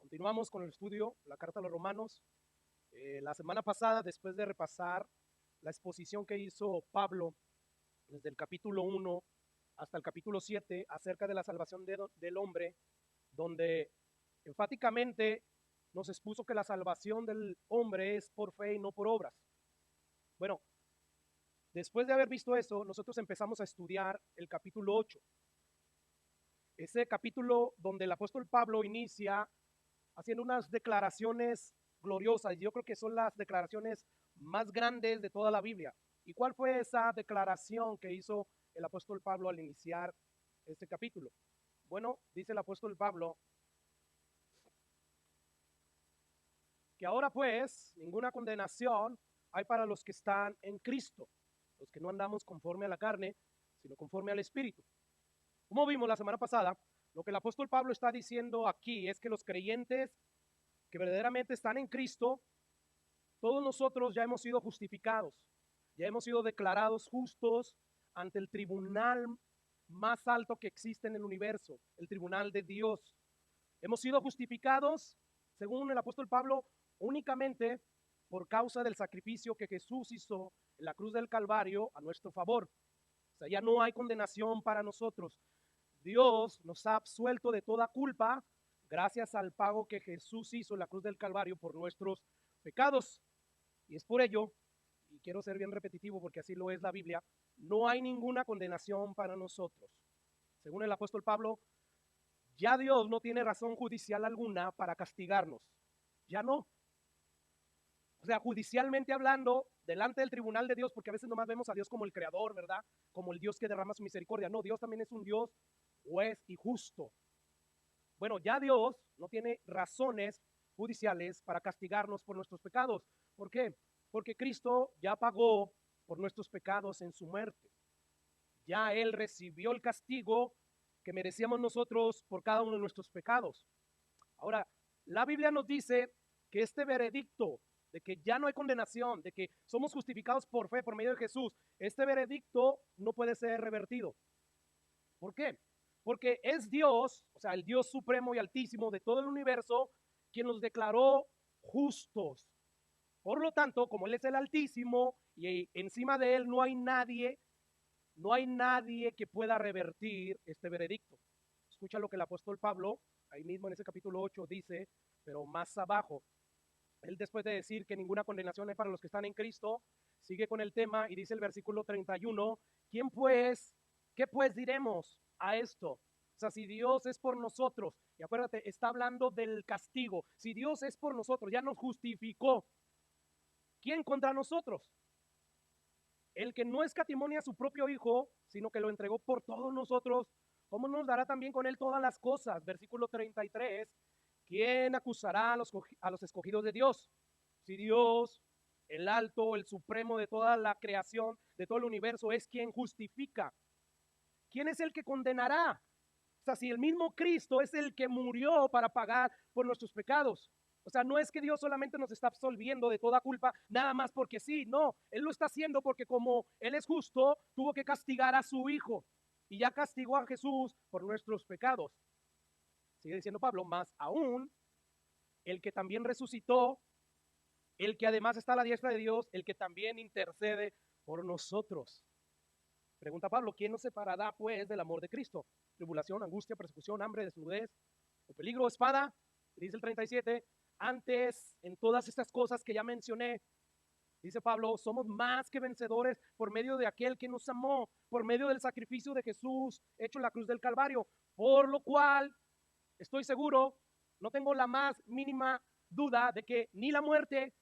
Continuamos con el estudio, la carta a los Romanos. La semana pasada, después de repasar la exposición que hizo Pablo desde el capítulo 1 hasta el capítulo 7 acerca de la salvación del hombre, donde enfáticamente nos expuso que la salvación del hombre es por fe y no por obras. Bueno, después de haber visto eso, nosotros empezamos a estudiar el capítulo 8. Ese capítulo donde el apóstol Pablo inicia haciendo unas declaraciones gloriosas. Yo creo que son las declaraciones más grandes de toda la Biblia. ¿Y cuál fue esa declaración que hizo el apóstol Pablo al iniciar este capítulo? Bueno, dice el apóstol Pablo que ahora pues ninguna condenación hay para los que están en Cristo, los que no andamos conforme a la carne, sino conforme al Espíritu. Como vimos la semana pasada, lo que el apóstol Pablo está diciendo aquí es que los creyentes que verdaderamente están en Cristo, todos nosotros ya hemos sido justificados, ya hemos sido declarados justos ante el tribunal más alto que existe en el universo, el tribunal de Dios. Hemos sido justificados, según el apóstol Pablo, únicamente por causa del sacrificio que Jesús hizo en la cruz del Calvario a nuestro favor. O sea, ya no hay condenación para nosotros. Dios nos ha absuelto de toda culpa gracias al pago que Jesús hizo en la cruz del Calvario por nuestros pecados. Y es por ello, y quiero ser bien repetitivo porque así lo es la Biblia, no hay ninguna condenación para nosotros. Según el apóstol Pablo, ya Dios no tiene razón judicial alguna para castigarnos. Ya no. O sea, judicialmente hablando, delante del tribunal de Dios, porque a veces nomás vemos a Dios como el creador, ¿verdad? Como el Dios que derrama su misericordia. No, Dios también es un Dios juez y justo. Bueno, ya Dios no tiene razones judiciales para castigarnos por nuestros pecados. ¿Por qué? Porque Cristo ya pagó por nuestros pecados en su muerte. Ya Él recibió el castigo que merecíamos nosotros por cada uno de nuestros pecados. Ahora, la Biblia nos dice que este veredicto de que ya no hay condenación, de que somos justificados por fe, por medio de Jesús, este veredicto no puede ser revertido. ¿Por qué? Porque es Dios, o sea, el Dios supremo y altísimo de todo el universo, quien nos declaró justos. Por lo tanto, como Él es el Altísimo y encima de Él no hay nadie que pueda revertir este veredicto. Escucha lo que el apóstol Pablo, ahí mismo en ese capítulo 8, dice, pero más abajo. Él, después de decir que ninguna condenación hay para los que están en Cristo, sigue con el tema y dice el versículo 31, ¿quién pues, qué pues diremos a esto? O sea, si Dios es por nosotros, y acuérdate, está hablando del castigo, si Dios es por nosotros, ya nos justificó, ¿quién contra nosotros? El que no escatimonia a su propio Hijo, sino que lo entregó por todos nosotros, ¿cómo nos dará también con Él todas las cosas? Versículo 33, ¿quién acusará a los escogidos de Dios? Si Dios, el alto, el supremo de toda la creación, de todo el universo, es quien justifica. ¿Quién es el que condenará? O sea, si el mismo Cristo es el que murió para pagar por nuestros pecados. O sea, no es que Dios solamente nos está absolviendo de toda culpa, nada más porque sí, no, Él lo está haciendo porque como Él es justo, tuvo que castigar a su Hijo y ya castigó a Jesús por nuestros pecados. Sigue diciendo Pablo, más aún, el que también resucitó, el que además está a la diestra de Dios, el que también intercede por nosotros. Pregunta Pablo, ¿quién nos separará pues del amor de Cristo? Tribulación, angustia, persecución, hambre, desnudez, o peligro, espada. Dice el 37, antes en todas estas cosas que ya mencioné, dice Pablo, somos más que vencedores por medio de aquel que nos amó, por medio del sacrificio de Jesús hecho en la cruz del Calvario, por lo cual estoy seguro, no tengo la más mínima duda de que ni la muerte,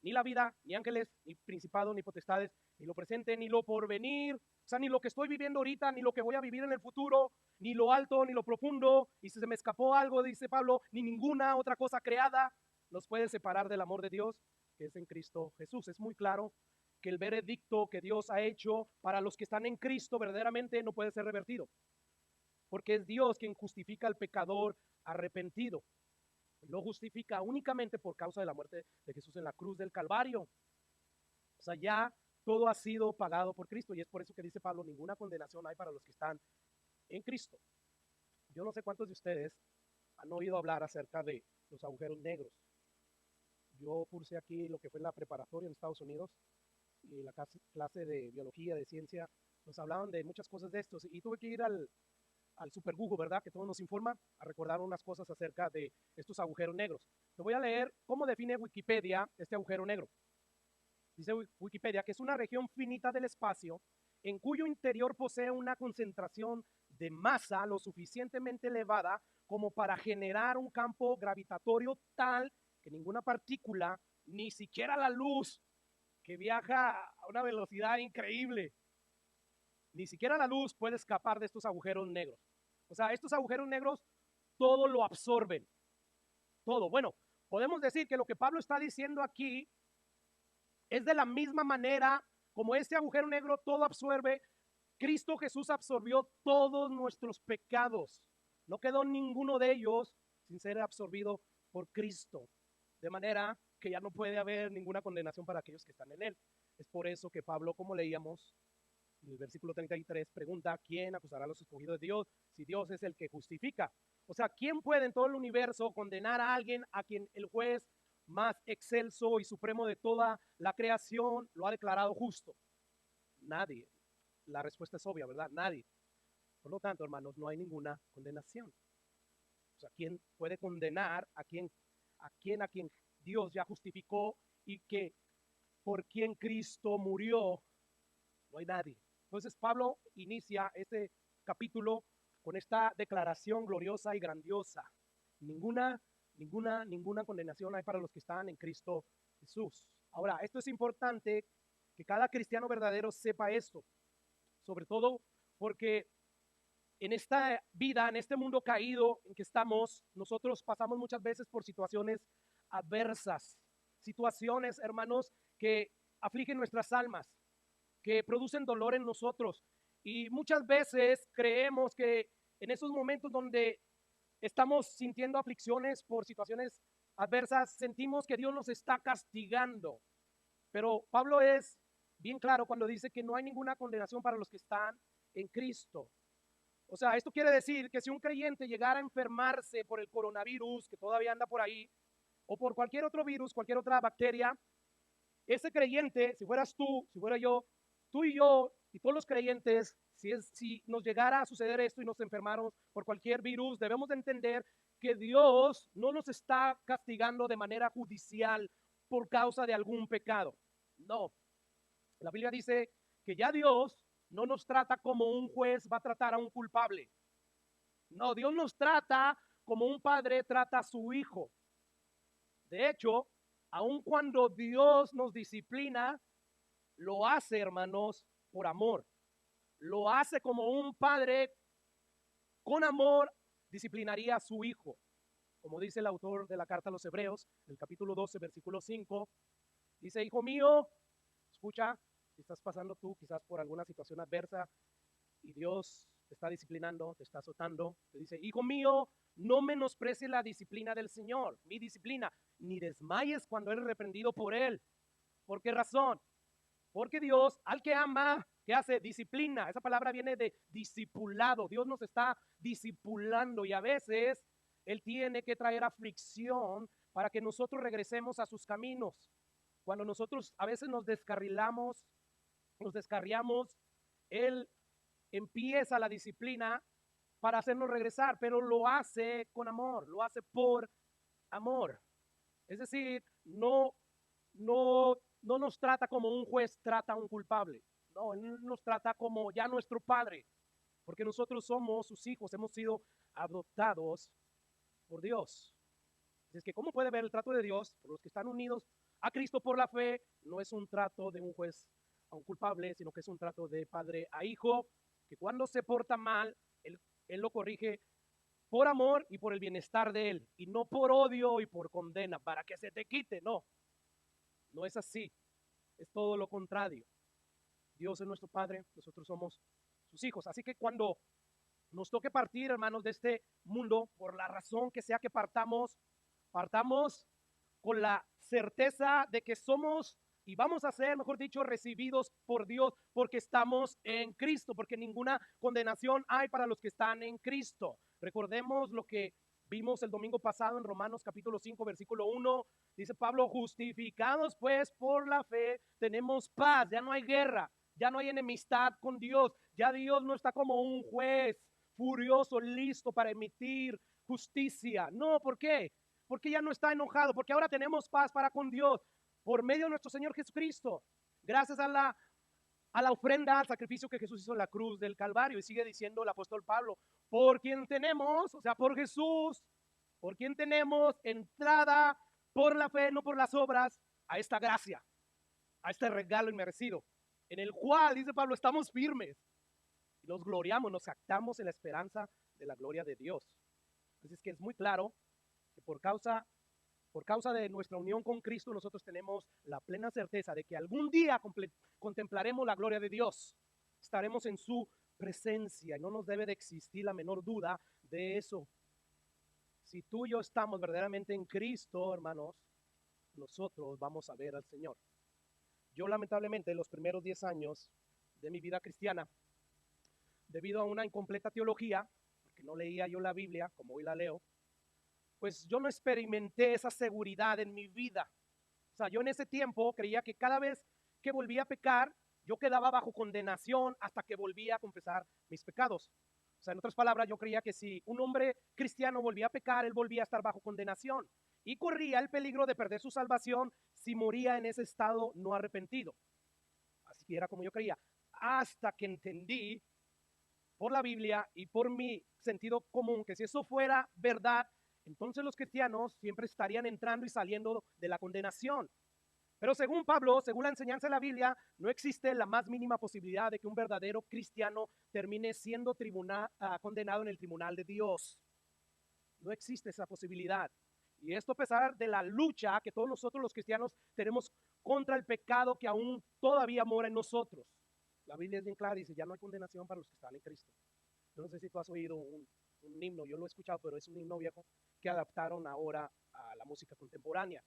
ni la vida, ni ángeles, ni principados, ni potestades, ni lo presente, ni lo porvenir, o sea, ni lo que estoy viviendo ahorita, ni lo que voy a vivir en el futuro, ni lo alto, ni lo profundo, y si se me escapó algo, dice Pablo, ni ninguna otra cosa creada nos puede separar del amor de Dios, que es en Cristo Jesús. Es muy claro que el veredicto que Dios ha hecho para los que están en Cristo verdaderamente no puede ser revertido, porque es Dios quien justifica al pecador arrepentido. Lo justifica únicamente por causa de la muerte de Jesús en la cruz del Calvario. O sea, ya todo ha sido pagado por Cristo y es por eso que dice Pablo, ninguna condenación hay para los que están en Cristo. Yo no sé cuántos de ustedes han oído hablar acerca de los agujeros negros. Yo cursé aquí lo que fue la preparatoria en Estados Unidos y la clase de biología, de ciencia, nos hablaban de muchas cosas de estos y tuve que ir al Super Google, ¿verdad? Que todo nos informa, a recordar unas cosas acerca de estos agujeros negros. Te voy a leer cómo define Wikipedia este agujero negro. Dice Wikipedia que es una región finita del espacio en cuyo interior posee una concentración de masa lo suficientemente elevada como para generar un campo gravitatorio tal que ninguna partícula, ni siquiera la luz, que viaja a una velocidad increíble, ni siquiera la luz puede escapar de estos agujeros negros. O sea, estos agujeros negros todo lo absorben, todo. Bueno, podemos decir que lo que Pablo está diciendo aquí es de la misma manera como este agujero negro todo absorbe. Cristo Jesús absorbió todos nuestros pecados. No quedó ninguno de ellos sin ser absorbido por Cristo. De manera que ya no puede haber ninguna condenación para aquellos que están en él. Es por eso que Pablo, como leíamos en el versículo 33, pregunta: ¿quién acusará a los escogidos de Dios si Dios es el que justifica? O sea, ¿quién puede en todo el universo condenar a alguien a quien el juez más excelso y supremo de toda la creación lo ha declarado justo? Nadie. La respuesta es obvia, ¿verdad? Nadie. Por lo tanto, hermanos, no hay ninguna condenación. O sea, ¿quién puede condenar a quien Dios ya justificó y que por quien Cristo murió? No hay nadie. Entonces Pablo inicia este capítulo con esta declaración gloriosa y grandiosa. Ninguna condenación hay para los que están en Cristo Jesús. Ahora, esto es importante que cada cristiano verdadero sepa esto, sobre todo porque en esta vida, en este mundo caído en que estamos, nosotros pasamos muchas veces por situaciones adversas, situaciones, hermanos, que afligen nuestras almas, que producen dolor en nosotros. Y muchas veces creemos que en esos momentos donde estamos sintiendo aflicciones por situaciones adversas, sentimos que Dios nos está castigando. Pero Pablo es bien claro cuando dice que no hay ninguna condenación para los que están en Cristo. O sea, esto quiere decir que si un creyente llegara a enfermarse por el coronavirus, que todavía anda por ahí, o por cualquier otro virus, cualquier otra bacteria, ese creyente, si fueras tú, si fuera yo, tú y yo y todos los creyentes, si nos llegara a suceder esto y nos enfermáramos por cualquier virus, debemos de entender que Dios no nos está castigando de manera judicial por causa de algún pecado. No, la Biblia dice que ya Dios no nos trata como un juez va a tratar a un culpable. No, Dios nos trata como un padre trata a su hijo. De hecho, aun cuando Dios nos disciplina, lo hace, hermanos, por amor. Lo hace como un padre con amor disciplinaría a su hijo. Como dice el autor de la carta a los Hebreos, el capítulo 12, versículo 5, dice: hijo mío, escucha, si estás pasando tú quizás por alguna situación adversa y Dios te está disciplinando, te está azotando, te dice: hijo mío, no menosprecies la disciplina del Señor, mi disciplina, ni desmayes cuando eres reprendido por Él. ¿Por qué razón? Porque Dios, al que ama, ¿qué hace? Disciplina. Esa palabra viene de discipulado. Dios nos está discipulando y a veces Él tiene que traer aflicción para que nosotros regresemos a sus caminos. Cuando nosotros a veces nos descarriamos, Él empieza la disciplina para hacernos regresar, pero lo hace con amor, lo hace por amor. Es decir, no nos trata como un juez trata a un culpable. No, Él nos trata como ya nuestro Padre, porque nosotros somos sus hijos, hemos sido adoptados por Dios. Es que, ¿cómo puede ver el trato de Dios por los que están unidos a Cristo por la fe? No es un trato de un juez a un culpable, sino que es un trato de padre a hijo, que cuando se porta mal, él lo corrige por amor y por el bienestar de él, y no por odio y por condena, para que se te quite. No, no es así, es todo lo contrario. Dios es nuestro Padre, nosotros somos sus hijos. Así que cuando nos toque partir, hermanos, de este mundo, por la razón que sea que partamos con la certeza de que somos y vamos a ser, mejor dicho, recibidos por Dios porque estamos en Cristo, porque ninguna condenación hay para los que están en Cristo. Recordemos lo que Vimos el domingo pasado en Romanos capítulo 5, versículo 1, dice Pablo, justificados pues por la fe, tenemos paz, ya no hay guerra, ya no hay enemistad con Dios, ya Dios no está como un juez furioso, listo para emitir justicia. No, ¿por qué? Porque ya no está enojado, porque ahora tenemos paz para con Dios por medio de nuestro Señor Jesucristo, gracias a la ofrenda, al sacrificio que Jesús hizo en la cruz del Calvario. Y sigue diciendo el apóstol Pablo, por quien tenemos, o sea, por Jesús, por quien tenemos entrada por la fe, no por las obras, a esta gracia, a este regalo inmerecido, en el cual, dice Pablo, estamos firmes y nos gloriamos, nos actamos en la esperanza de la gloria de Dios. Así es que es muy claro que por causa de nuestra unión con Cristo, nosotros tenemos la plena certeza de que algún día contemplaremos la gloria de Dios. Estaremos en su presencia y no nos debe de existir la menor duda de eso. Si tú y yo estamos verdaderamente en Cristo, hermanos, nosotros vamos a ver al Señor. Yo lamentablemente los primeros 10 años de mi vida cristiana, debido a una incompleta teología, porque no leía yo la Biblia como hoy la leo, pues yo no experimenté esa seguridad en mi vida. O sea, yo en ese tiempo creía que cada vez que volvía a pecar, yo quedaba bajo condenación hasta que volvía a confesar mis pecados. O sea, en otras palabras, yo creía que si un hombre cristiano volvía a pecar, él volvía a estar bajo condenación y corría el peligro de perder su salvación si moría en ese estado no arrepentido. Así que era como yo creía, hasta que entendí por la Biblia y por mi sentido común que si eso fuera verdad, entonces los cristianos siempre estarían entrando y saliendo de la condenación. Pero según Pablo, según la enseñanza de la Biblia, no existe la más mínima posibilidad de que un verdadero cristiano termine siendo condenado en el tribunal de Dios. No existe esa posibilidad. Y esto a pesar de la lucha que todos nosotros los cristianos tenemos contra el pecado que aún todavía mora en nosotros. La Biblia es bien clara, dice, ya no hay condenación para los que están en Cristo. Yo no sé si tú has oído un himno, yo lo he escuchado, pero es un himno viejo que adaptaron ahora a la música contemporánea,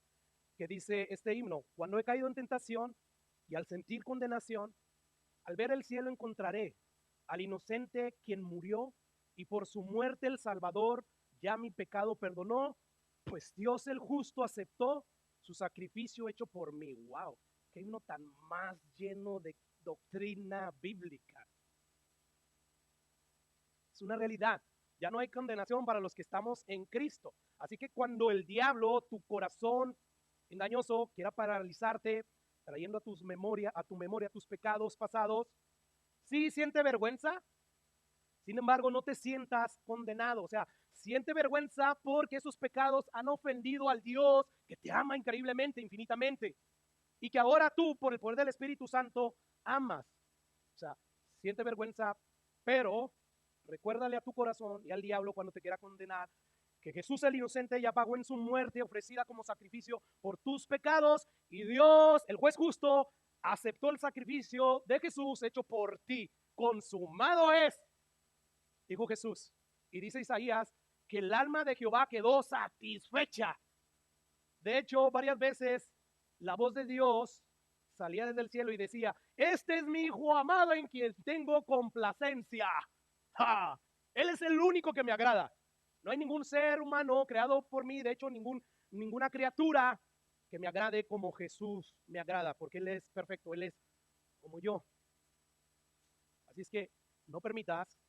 que dice este himno, cuando he caído en tentación y al sentir condenación, al ver el cielo encontraré al inocente quien murió y por su muerte el Salvador ya mi pecado perdonó, pues Dios el justo aceptó su sacrificio hecho por mí. ¡Wow! ¡Qué himno tan más lleno de doctrina bíblica! Es una realidad. Ya no hay condenación para los que estamos en Cristo. Así que cuando el diablo, tu corazón engañoso, quiera paralizarte, trayendo a tu memoria tus pecados pasados, sí siente vergüenza. Sin embargo, no te sientas condenado. O sea, siente vergüenza porque esos pecados han ofendido al Dios que te ama increíblemente, infinitamente. Y que ahora tú, por el poder del Espíritu Santo, amas. O sea, siente vergüenza, pero recuérdale a tu corazón y al diablo cuando te quiera condenar que Jesús el inocente ya pagó en su muerte ofrecida como sacrificio por tus pecados y Dios, el juez justo, aceptó el sacrificio de Jesús hecho por ti. Consumado es, dijo Jesús. Y dice Isaías que el alma de Jehová quedó satisfecha. De hecho, varias veces la voz de Dios salía desde el cielo y decía, este es mi hijo amado en quien tengo complacencia. ¡Ja! Él es el único que me agrada. No hay ningún ser humano creado por mí, de hecho ninguna criatura que me agrade como Jesús me agrada, porque Él es perfecto, Él es como yo. Así es que no permitas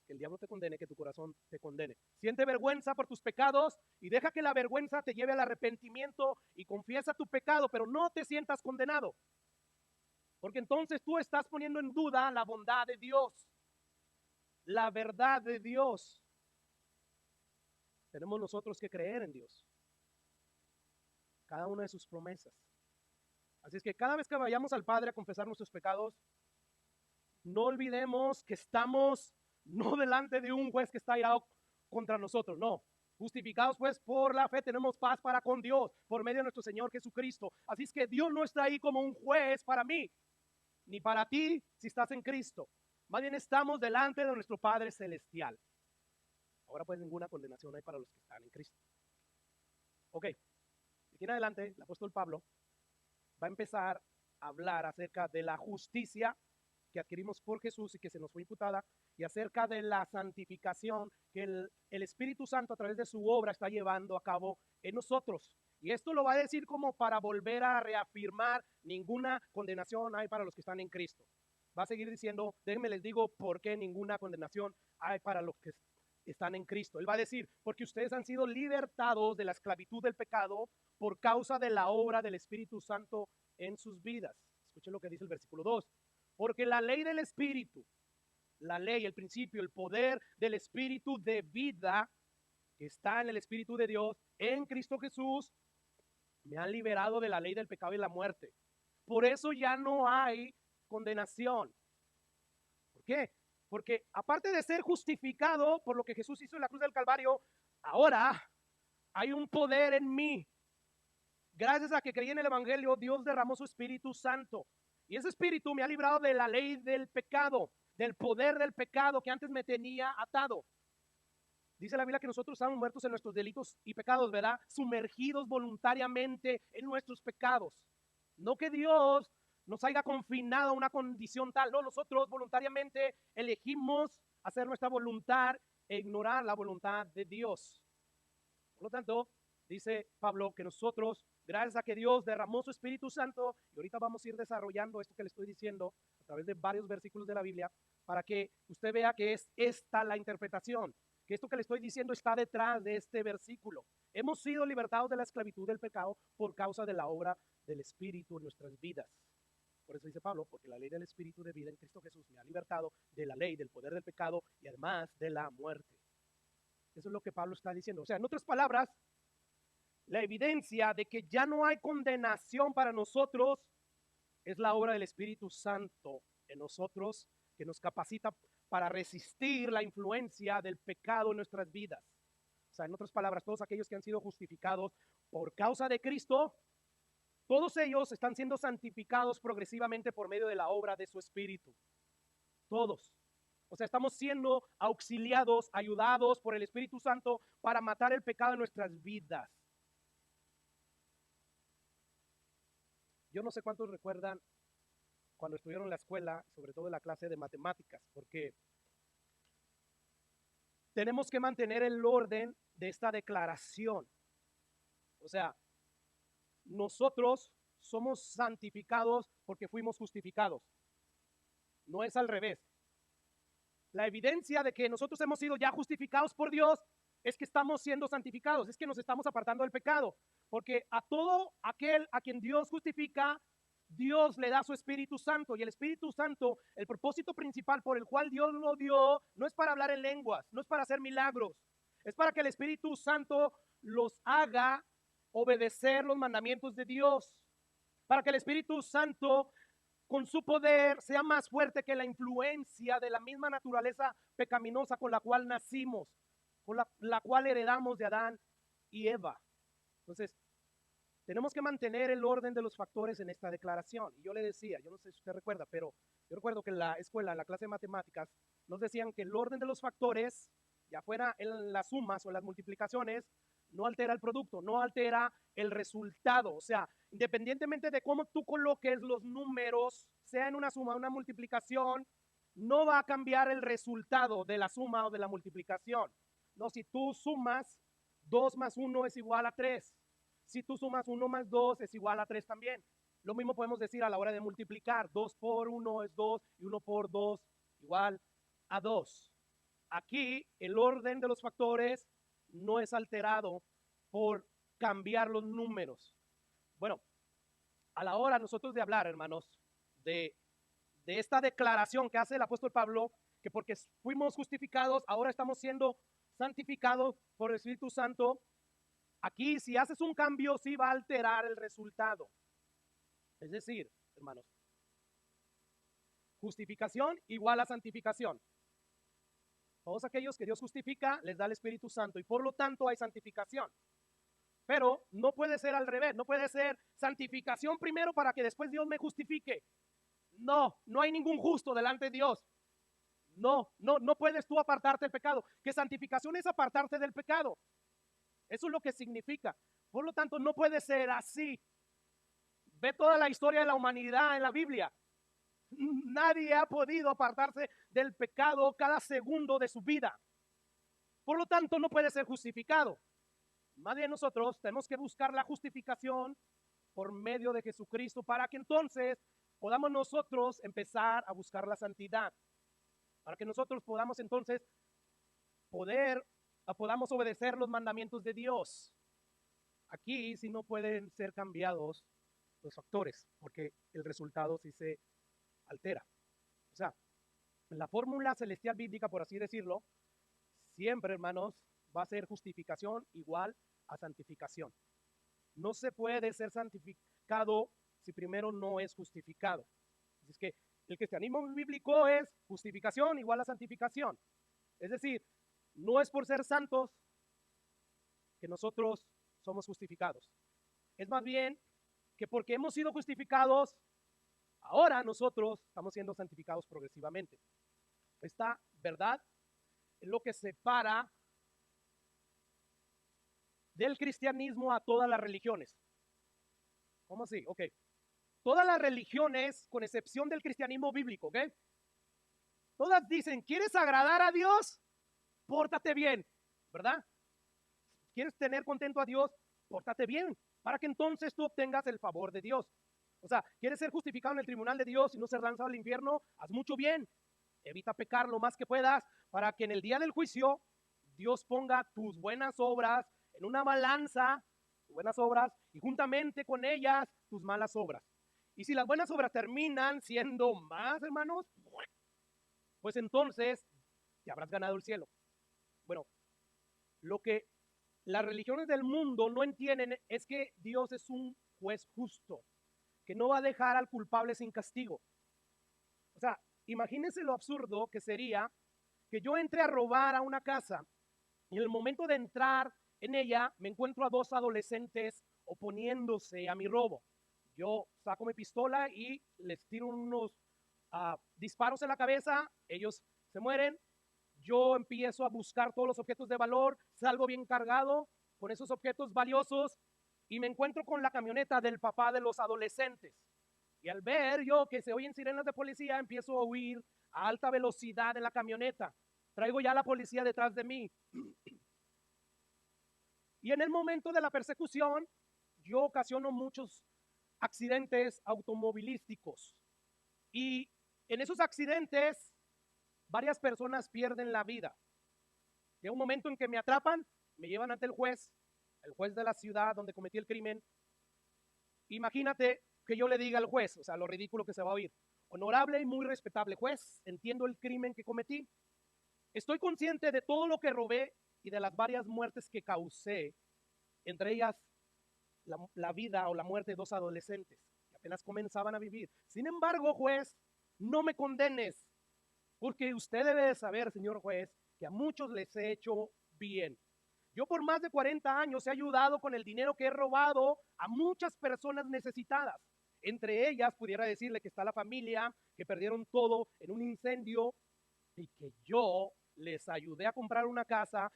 que el diablo te condene, que tu corazón te condene. Siente vergüenza por tus pecados y deja que la vergüenza te lleve al arrepentimiento y confiesa tu pecado, pero no te sientas condenado. Porque entonces tú estás poniendo en duda la bondad de Dios, la verdad de Dios. Tenemos nosotros que creer en Dios, cada una de sus promesas. Así es que cada vez que vayamos al Padre a confesar nuestros pecados, no olvidemos que estamos no delante de un juez que está irado contra nosotros, no. Justificados pues por la fe tenemos paz para con Dios por medio de nuestro Señor Jesucristo. Así es que Dios no está ahí como un juez para mí, ni para ti si estás en Cristo. Más bien estamos delante de nuestro Padre Celestial. Ahora pues ninguna condenación hay para los que están en Cristo. Ok, de aquí en adelante el apóstol Pablo va a empezar a hablar acerca de la justicia que adquirimos por Jesús y que se nos fue imputada, y acerca de la santificación que el Espíritu Santo a través de su obra está llevando a cabo en nosotros. Y esto lo va a decir como para volver a reafirmar: ninguna condenación hay para los que están en Cristo. Va a seguir diciendo: déjenme les digo por qué ninguna condenación hay para los que están en Cristo. Él va a decir: porque ustedes han sido libertados de la esclavitud del pecado por causa de la obra del Espíritu Santo en sus vidas. Escuchen lo que dice el versículo 2. Porque la ley del Espíritu, la ley, el principio, el poder del Espíritu de vida que está en el Espíritu de Dios en Cristo Jesús, me han liberado de la ley del pecado y la muerte. Por eso ya no hay condenación. ¿Por qué? Porque aparte de ser justificado por lo que Jesús hizo en la cruz del Calvario, ahora hay un poder en mí. Gracias a que creí en el Evangelio, Dios derramó su Espíritu Santo. Y ese Espíritu me ha librado de la ley del pecado, del poder del pecado que antes me tenía atado. Dice la Biblia que nosotros estamos muertos en nuestros delitos y pecados, ¿verdad? Sumergidos voluntariamente en nuestros pecados. No que Dios nos haya confinado a una condición tal. No, nosotros voluntariamente elegimos hacer nuestra voluntad e ignorar la voluntad de Dios. Por lo tanto, dice Pablo que nosotros, gracias a que Dios derramó su Espíritu Santo, y ahorita vamos a ir desarrollando esto que le estoy diciendo a través de varios versículos de la Biblia, para que usted vea que es esta la interpretación, que esto que le estoy diciendo está detrás de este versículo. Hemos sido libertados de la esclavitud del pecado por causa de la obra del Espíritu en nuestras vidas. Por eso dice Pablo: porque la ley del Espíritu de vida en Cristo Jesús me ha libertado de la ley, del poder del pecado y además de la muerte. Eso es lo que Pablo está diciendo. O sea, en otras palabras, la evidencia de que ya no hay condenación para nosotros es la obra del Espíritu Santo en nosotros, que nos capacita para resistir la influencia del pecado en nuestras vidas. O sea, en otras palabras, todos aquellos que han sido justificados por causa de Cristo, todos ellos están siendo santificados progresivamente por medio de la obra de su Espíritu. Todos. O sea, estamos siendo auxiliados, ayudados por el Espíritu Santo para matar el pecado en nuestras vidas. Yo no sé cuántos recuerdan cuando estuvieron en la escuela, sobre todo en la clase de matemáticas, porque tenemos que mantener el orden de esta declaración. O sea, nosotros somos santificados porque fuimos justificados. No es al revés. La evidencia de que nosotros hemos sido ya justificados por Dios es que estamos siendo santificados, es que nos estamos apartando del pecado. Porque a todo aquel a quien Dios justifica, Dios le da su Espíritu Santo. Y el Espíritu Santo, el propósito principal por el cual Dios lo dio, no es para hablar en lenguas, no es para hacer milagros, es para que el Espíritu Santo los haga obedecer los mandamientos de Dios, para que el Espíritu Santo con su poder sea más fuerte que la influencia de la misma naturaleza pecaminosa con la cual nacimos, con la cual heredamos de Adán y Eva. Entonces, tenemos que mantener el orden de los factores en esta declaración. Y yo le decía, yo no sé si usted recuerda, pero yo recuerdo que en la escuela, en la clase de matemáticas, nos decían que el orden de los factores, ya fuera en las sumas o en las multiplicaciones, no altera el producto, no altera el resultado. O sea, independientemente de cómo tú coloques los números, sea en una suma o una multiplicación, no va a cambiar el resultado de la suma o de la multiplicación. No, si tú sumas, 2 más 1 es igual a 3. Si tú sumas 1 más 2 es igual a 3 también. Lo mismo podemos decir a la hora de multiplicar. 2 por 1 es 2 y 1 por 2 igual a 2. Aquí el orden de los factores no es alterado por cambiar los números. Bueno, a la hora nosotros de hablar, hermanos, de esta declaración que hace el apóstol Pablo, que porque fuimos justificados, ahora estamos siendo santificados por el Espíritu Santo. Aquí, si haces un cambio, sí va a alterar el resultado. Es decir, hermanos, justificación igual a santificación. Todos aquellos que Dios justifica, les da el Espíritu Santo y por lo tanto hay santificación. Pero no puede ser al revés, no puede ser santificación primero para que después Dios me justifique. No, no hay ningún justo delante de Dios. No puedes tú apartarte del pecado. Que santificación es apartarte del pecado. Eso es lo que significa. Por lo tanto, no puede ser así. Ve toda la historia de la humanidad en la Biblia. Nadie ha podido apartarse del pecado cada segundo de su vida. Por lo tanto, no puede ser justificado. Más bien nosotros tenemos que buscar la justificación por medio de Jesucristo para que entonces podamos nosotros empezar a buscar la santidad. Para que nosotros podamos entonces podamos obedecer los mandamientos de Dios. Aquí sí no pueden ser cambiados los factores, porque el resultado sí se altera. O sea, la fórmula celestial bíblica, por así decirlo, siempre, hermanos, va a ser justificación igual a santificación. No se puede ser santificado si primero no es justificado. Es que el cristianismo bíblico es justificación igual a santificación. Es decir, no es por ser santos que nosotros somos justificados. Es más bien que porque hemos sido justificados, ahora nosotros estamos siendo santificados progresivamente. Esta verdad es lo que separa del cristianismo a todas las religiones. ¿Cómo así? Ok. Todas las religiones, con excepción del cristianismo bíblico, ¿ok? Todas dicen, ¿quieres agradar a Dios? Pórtate bien, ¿verdad? ¿Quieres tener contento a Dios? Pórtate bien, para que entonces tú obtengas el favor de Dios. O sea, ¿quieres ser justificado en el tribunal de Dios y no ser lanzado al infierno? Haz mucho bien. Evita pecar lo más que puedas para que en el día del juicio Dios ponga tus buenas obras en una balanza, tus buenas obras, y juntamente con ellas tus malas obras. Y si las buenas obras terminan siendo más, hermanos, pues entonces te habrás ganado el cielo. Bueno, lo que las religiones del mundo no entienden es que Dios es un juez justo, que no va a dejar al culpable sin castigo. O sea, imagínense lo absurdo que sería que yo entre a robar a una casa y en el momento de entrar en ella me encuentro a dos adolescentes oponiéndose a mi robo. Yo saco mi pistola y les tiro unos disparos en la cabeza, ellos se mueren. Yo empiezo a buscar todos los objetos de valor, salgo bien cargado con esos objetos valiosos y me encuentro con la camioneta del papá de los adolescentes. Y al ver yo que se oyen sirenas de policía, empiezo a huir a alta velocidad en la camioneta. Traigo ya a la policía detrás de mí. Y en el momento de la persecución, yo ocasiono muchos accidentes automovilísticos. Y en esos accidentes, varias personas pierden la vida. Llega un momento en que me atrapan, me llevan ante el juez de la ciudad donde cometí el crimen. Imagínate que yo le diga al juez, o sea, lo ridículo que se va a oír: honorable y muy respetable juez, entiendo el crimen que cometí. Estoy consciente de todo lo que robé y de las varias muertes que causé, entre ellas la vida o la muerte de dos adolescentes que apenas comenzaban a vivir. Sin embargo, juez, no me condenes, porque usted debe de saber, señor juez, que a muchos les he hecho bien. Yo por más de 40 años he ayudado con el dinero que he robado a muchas personas necesitadas. Entre ellas pudiera decirle que está la familia, que perdieron todo en un incendio y que yo les ayudé a comprar una casa,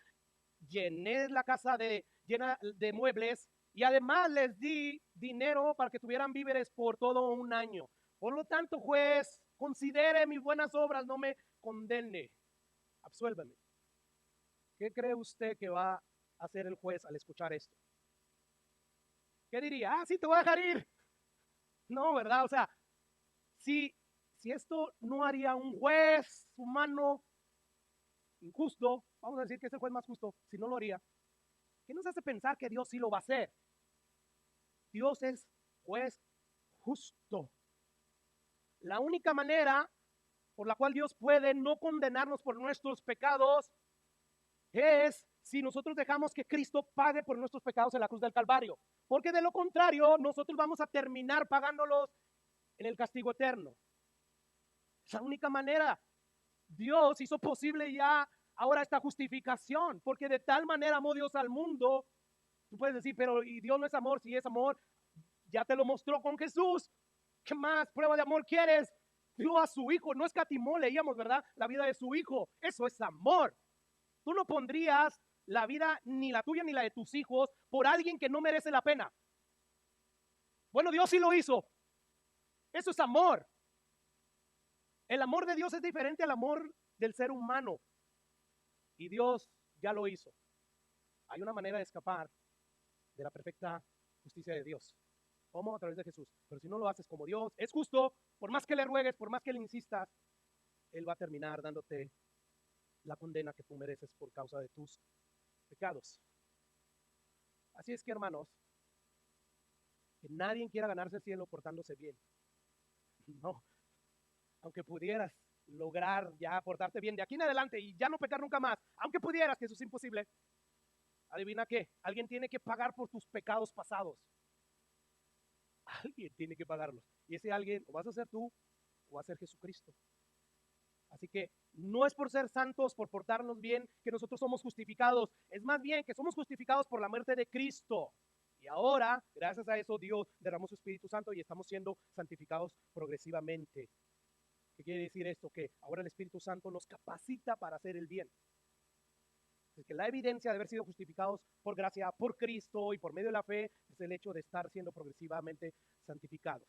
llené la casa llena de muebles y además les di dinero para que tuvieran víveres por todo un año. Por lo tanto, juez, considere mis buenas obras, no me condene, absuélvame. ¿Qué cree usted que va a hacer el juez al escuchar esto? ¿Qué diría? Sí, te voy a dejar ir. No, ¿verdad? O sea, si esto no haría un juez humano injusto, vamos a decir que es el juez más justo, si no lo haría, ¿qué nos hace pensar que Dios sí lo va a hacer? Dios es juez justo. La única manera por la cual Dios puede no condenarnos por nuestros pecados es si nosotros dejamos que Cristo pague por nuestros pecados en la cruz del Calvario. Porque de lo contrario, nosotros vamos a terminar pagándolos en el castigo eterno. Es la única manera. Dios hizo posible ya ahora esta justificación, porque de tal manera amó Dios al mundo. Tú puedes decir, pero ¿y Dios no es amor? Si es amor, ya te lo mostró con Jesús. ¿Qué más prueba de amor quieres? Dio a su hijo, no escatimó, leíamos, ¿verdad? La vida de su hijo. Eso es amor. Tú no pondrías la vida, ni la tuya ni la de tus hijos, por alguien que no merece la pena. Bueno, Dios sí lo hizo. Eso es amor. El amor de Dios es diferente al amor del ser humano. Y Dios ya lo hizo. Hay una manera de escapar de la perfecta justicia de Dios. ¿Cómo? A través de Jesús. Pero si no lo haces como Dios es justo, por más que le ruegues, por más que le insistas, Él va a terminar dándote la condena que tú mereces por causa de tus pecados. Así es que, hermanos, que nadie quiera ganarse el cielo portándose bien. No, aunque pudieras lograr ya portarte bien de aquí en adelante y ya no pecar nunca más, aunque pudieras, que eso es imposible, adivina qué, alguien tiene que pagar por tus pecados pasados. Alguien tiene que pagarlos. Y ese alguien o vas a ser tú o va a ser Jesucristo. Así que no es por ser santos, por portarnos bien, que nosotros somos justificados. Es más bien que somos justificados por la muerte de Cristo. Y ahora, gracias a eso, Dios derramó su Espíritu Santo y estamos siendo santificados progresivamente. ¿Qué quiere decir esto? Que ahora el Espíritu Santo nos capacita para hacer el bien. Es que la evidencia de haber sido justificados por gracia, por Cristo y por medio de la fe, es el hecho de estar siendo progresivamente santificados.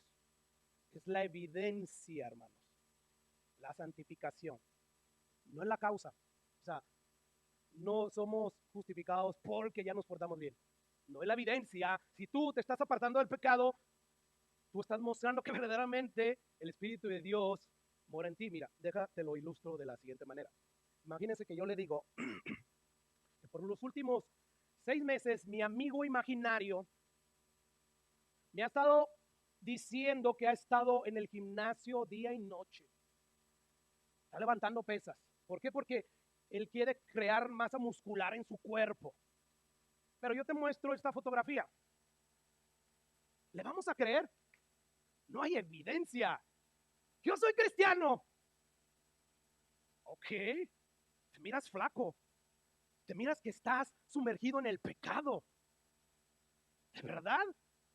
Es la evidencia, hermanos. La santificación. No es la causa. O sea, no somos justificados porque ya nos portamos bien. No es la evidencia. Si tú te estás apartando del pecado, tú estás mostrando que verdaderamente el Espíritu de Dios mora en ti. Mira, te lo ilustro de la siguiente manera. Imagínense que yo le digo que por los últimos 6 meses mi amigo imaginario me ha estado diciendo que ha estado en el gimnasio día y noche. Está levantando pesas. ¿Por qué? Porque él quiere crear masa muscular en su cuerpo. Pero yo te muestro esta fotografía. ¿Le vamos a creer? No hay evidencia. Yo soy cristiano. Ok, te miras flaco. Te miras que estás sumergido en el pecado. ¿De verdad?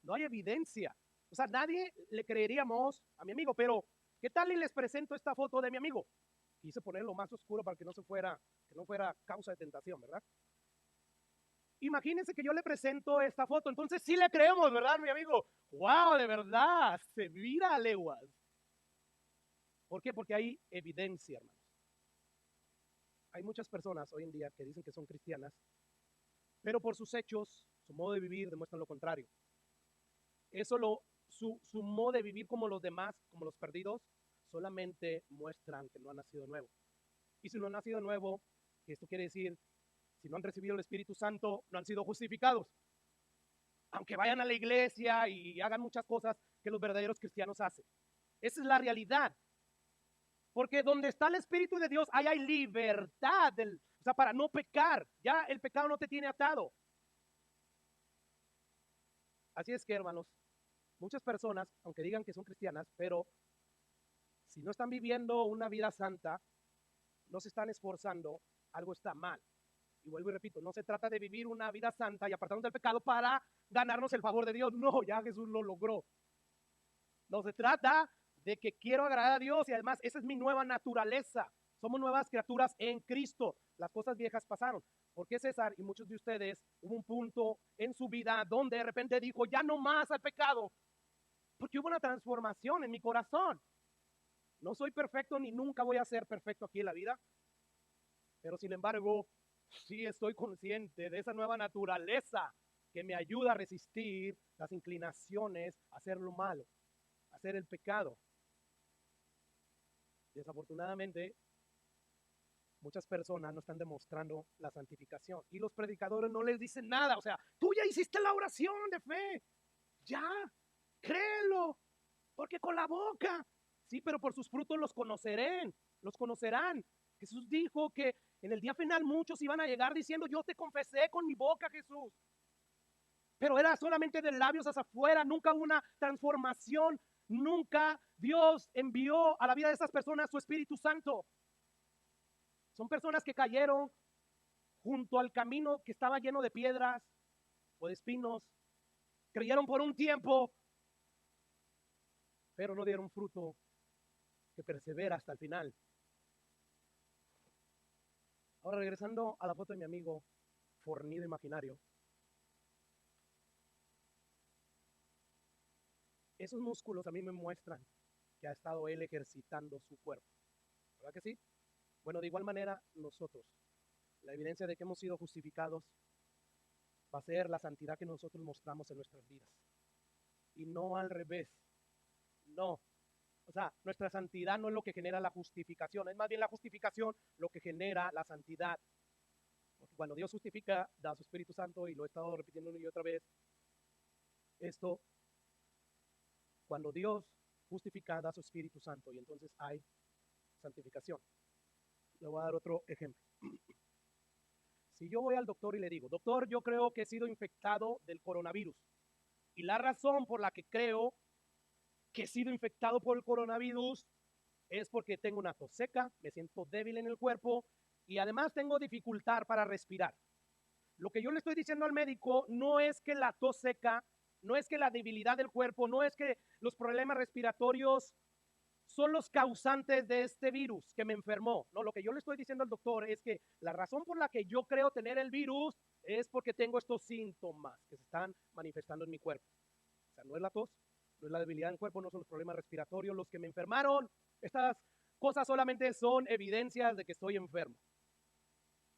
No hay evidencia. O sea, nadie le creeríamos a mi amigo, pero ¿qué tal y les presento esta foto de mi amigo? Quise ponerlo más oscuro para que no fuera causa de tentación, ¿verdad? Imagínense que yo le presento esta foto, entonces sí le creemos, ¿verdad, mi amigo? ¡Wow! De verdad, se mira a leguas. ¿Por qué? Porque hay evidencia, hermanos. Hay muchas personas hoy en día que dicen que son cristianas, pero por sus hechos, su modo de vivir demuestran lo contrario. Su modo de vivir como los demás, como los perdidos, solamente muestran que no han nacido de nuevo. Y si no han nacido de nuevo, esto quiere decir, si no han recibido el Espíritu Santo, no han sido justificados. Aunque vayan a la iglesia y hagan muchas cosas que los verdaderos cristianos hacen. Esa es la realidad. Porque donde está el Espíritu de Dios, ahí hay libertad, o sea, para no pecar. Ya el pecado no te tiene atado. Así es que, hermanos, muchas personas, aunque digan que son cristianas, pero si no están viviendo una vida santa, no se están esforzando, algo está mal. Y vuelvo y repito, no se trata de vivir una vida santa y apartarnos del pecado para ganarnos el favor de Dios. No, ya Jesús lo logró. No se trata de que quiero agradar a Dios y además esa es mi nueva naturaleza. Somos nuevas criaturas en Cristo. Las cosas viejas pasaron. ¿Por qué, César? Y muchos de ustedes, hubo un punto en su vida donde de repente dijo, ya no más al pecado. Porque hubo una transformación en mi corazón. No soy perfecto ni nunca voy a ser perfecto aquí en la vida. Pero sin embargo, sí estoy consciente de esa nueva naturaleza que me ayuda a resistir las inclinaciones a hacer lo malo, a hacer el pecado. Desafortunadamente, muchas personas no están demostrando la santificación y los predicadores no les dicen nada. O sea, tú ya hiciste la oración de fe, ya, créelo, porque con la boca, sí, pero por sus frutos los conocerán. Jesús dijo que en el día final muchos iban a llegar diciendo, yo te confesé con mi boca, Jesús. Pero era solamente de labios hacia afuera, nunca una transformación, nunca Dios envió a la vida de esas personas su Espíritu Santo. Son personas que cayeron junto al camino que estaba lleno de piedras o de espinos. Creyeron por un tiempo, pero no dieron fruto que persevera hasta el final. Ahora regresando a la foto de mi amigo fornido imaginario. Esos músculos a mí me muestran que ha estado él ejercitando su cuerpo. ¿Verdad que sí? Bueno, de igual manera nosotros, la evidencia de que hemos sido justificados va a ser la santidad que nosotros mostramos en nuestras vidas. Y no al revés. No. O sea, nuestra santidad no es lo que genera la justificación, es más bien la justificación lo que genera la santidad. Porque cuando Dios justifica, da su Espíritu Santo, y lo he estado repitiendo una y otra vez, esto, cuando Dios justifica, da su Espíritu Santo, y entonces hay santificación. Le voy a dar otro ejemplo. Si yo voy al doctor y le digo, doctor, yo creo que he sido infectado del coronavirus, y la razón por la que creo que he sido infectado por el coronavirus es porque tengo una tos seca, me siento débil en el cuerpo y además tengo dificultad para respirar. Lo que yo le estoy diciendo al médico no es que la tos seca, no es que la debilidad del cuerpo, no es que los problemas respiratorios son los causantes de este virus que me enfermó. No, lo que yo le estoy diciendo al doctor es que la razón por la que yo creo tener el virus es porque tengo estos síntomas que se están manifestando en mi cuerpo. O sea, no es la tos, no es la debilidad del cuerpo, no son los problemas respiratorios los que me enfermaron. Estas cosas solamente son evidencias de que estoy enfermo.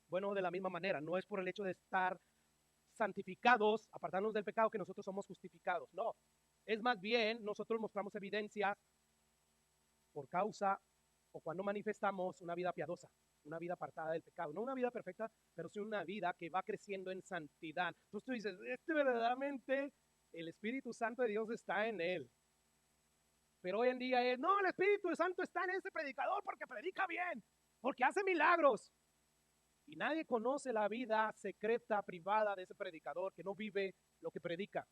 Bueno, de la misma manera, no es por el hecho de estar santificados, apartarnos del pecado, que nosotros somos justificados. No, es más bien nosotros mostramos evidencias por causa o cuando manifestamos una vida piadosa, una vida apartada del pecado, no una vida perfecta, pero sí una vida que va creciendo en santidad. Entonces tú dices, verdaderamente el Espíritu Santo de Dios está en él. Pero hoy en día es, no, el Espíritu Santo está en ese predicador porque predica bien, porque hace milagros. Y nadie conoce la vida secreta, privada de ese predicador que no vive lo que predica,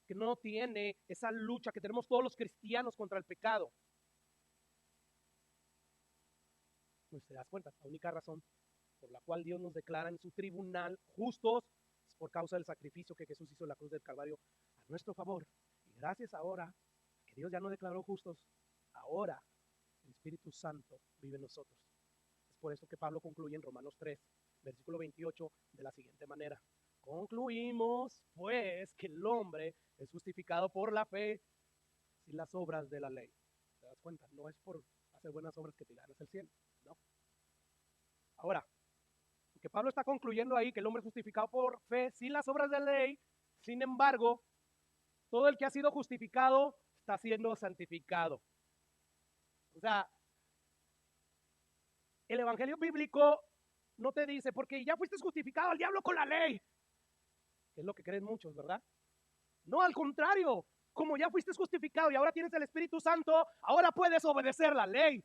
que no tiene esa lucha que tenemos todos los cristianos contra el pecado. Pues te das cuenta, la única razón por la cual Dios nos declara en su tribunal justos es por causa del sacrificio que Jesús hizo en la cruz del Calvario a nuestro favor. Y gracias ahora que Dios ya nos declaró justos, ahora el Espíritu Santo vive en nosotros. Es por eso que Pablo concluye en Romanos 3, versículo 28, de la siguiente manera. Concluimos, pues, que el hombre es justificado por la fe sin las obras de la ley. ¿Te das cuenta? No es por hacer buenas obras que te ganas el cielo, ¿no? Ahora, porque Pablo está concluyendo ahí que el hombre es justificado por fe sin las obras de la ley, sin embargo, todo el que ha sido justificado está siendo santificado. O sea, el evangelio bíblico no te dice, porque ya fuiste justificado al diablo con la ley, que es lo que creen muchos, ¿verdad? No, al contrario, como ya fuiste justificado y ahora tienes el Espíritu Santo, ahora puedes obedecer la ley,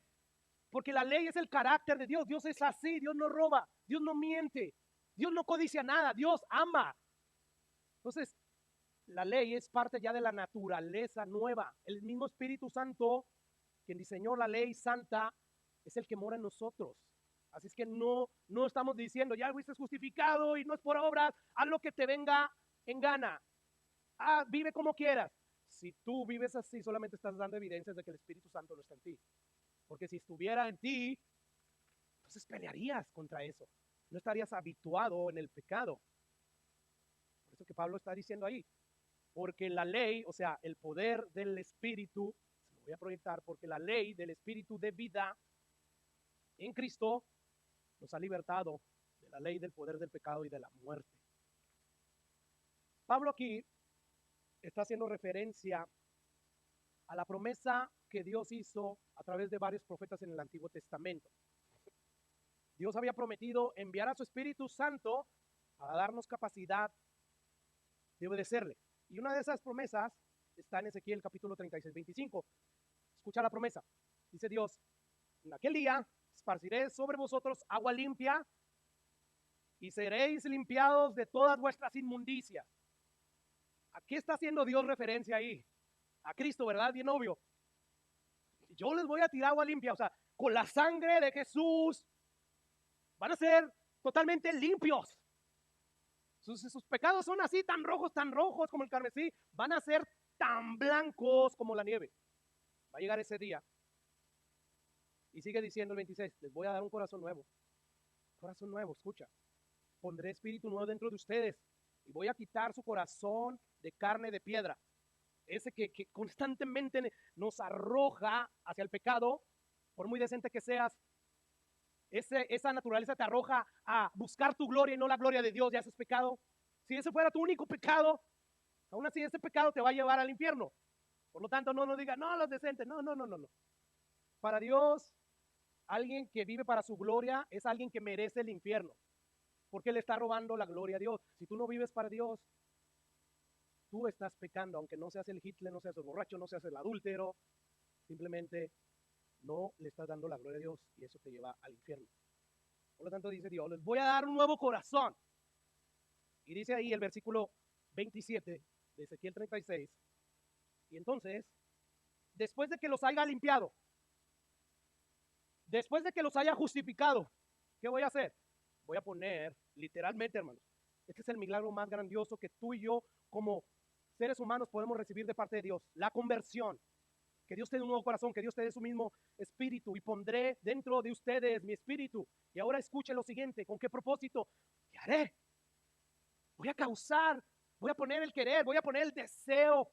porque la ley es el carácter de Dios. Dios es así, Dios no roba, Dios no miente, Dios no codicia nada, Dios ama. Entonces, la ley es parte ya de la naturaleza nueva. El mismo Espíritu Santo, quien diseñó la ley santa, es el que mora en nosotros. Así es que no estamos diciendo, ya fuiste justificado y no es por obras, haz lo que te venga en gana. Vive como quieras. Si tú vives así, solamente estás dando evidencias de que el Espíritu Santo no está en ti. Porque si estuviera en ti, entonces pelearías contra eso. No estarías habituado en el pecado. Por eso que Pablo está diciendo ahí. Porque la ley, o sea, el poder del Espíritu, se lo voy a proyectar, porque la ley del Espíritu de vida en Cristo nos ha libertado de la ley del poder del pecado y de la muerte. Pablo aquí está haciendo referencia a la promesa que Dios hizo a través de varios profetas en el Antiguo Testamento. Dios había prometido enviar a su Espíritu Santo para darnos capacidad de obedecerle. Y una de esas promesas está en Ezequiel capítulo 36, 25. Escucha la promesa. Dice Dios, en aquel día esparciré sobre vosotros agua limpia y seréis limpiados de todas vuestras inmundicias. ¿A qué está haciendo Dios referencia ahí? A Cristo, ¿verdad? Bien obvio. Yo les voy a tirar agua limpia, o sea, con la sangre de Jesús van a ser totalmente limpios. Sus pecados son así, tan rojos como el carmesí, van a ser tan blancos como la nieve. Va a llegar ese día. Y sigue diciendo el 26, les voy a dar un corazón nuevo. Corazón nuevo, escucha. Pondré espíritu nuevo dentro de ustedes y voy a quitar su corazón de carne de piedra. Ese que constantemente nos arroja hacia el pecado, por muy decente que seas, esa naturaleza te arroja a buscar tu gloria y no la gloria de Dios, ya eso es pecado. Si ese fuera tu único pecado, aún así ese pecado te va a llevar al infierno. Por lo tanto, no nos diga, no, los decentes, no. Para Dios, alguien que vive para su gloria es alguien que merece el infierno, porque le está robando la gloria a Dios. Si tú no vives para Dios, tú estás pecando, aunque no seas el Hitler, no seas el borracho, no seas el adúltero, simplemente no le estás dando la gloria a Dios y eso te lleva al infierno. Por lo tanto dice Dios, les voy a dar un nuevo corazón. Y dice ahí el versículo 27 de Ezequiel 36, y entonces, después de que los haya limpiado, después de que los haya justificado, ¿qué voy a hacer? Voy a poner, literalmente, hermanos, este es el milagro más grandioso que tú y yo como seres humanos podemos recibir de parte de Dios, la conversión. Que Dios te dé un nuevo corazón, que Dios te dé su mismo espíritu y pondré dentro de ustedes mi espíritu. Y ahora escuchen lo siguiente, ¿con qué propósito? ¿Qué haré? Voy a causar, voy a poner el querer, voy a poner el deseo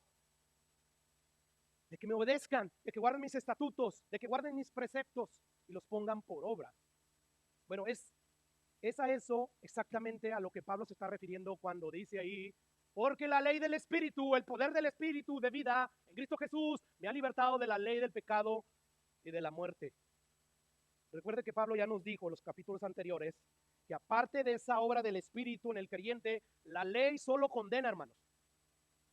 de que me obedezcan, de que guarden mis estatutos, de que guarden mis preceptos y los pongan por obra. Bueno, es a eso exactamente a lo que Pablo se está refiriendo cuando dice ahí, porque la ley del Espíritu, el poder del Espíritu de vida en Cristo Jesús me ha libertado de la ley del pecado y de la muerte. Recuerde que Pablo ya nos dijo en los capítulos anteriores que aparte de esa obra del Espíritu en el creyente, la ley solo condena, hermanos.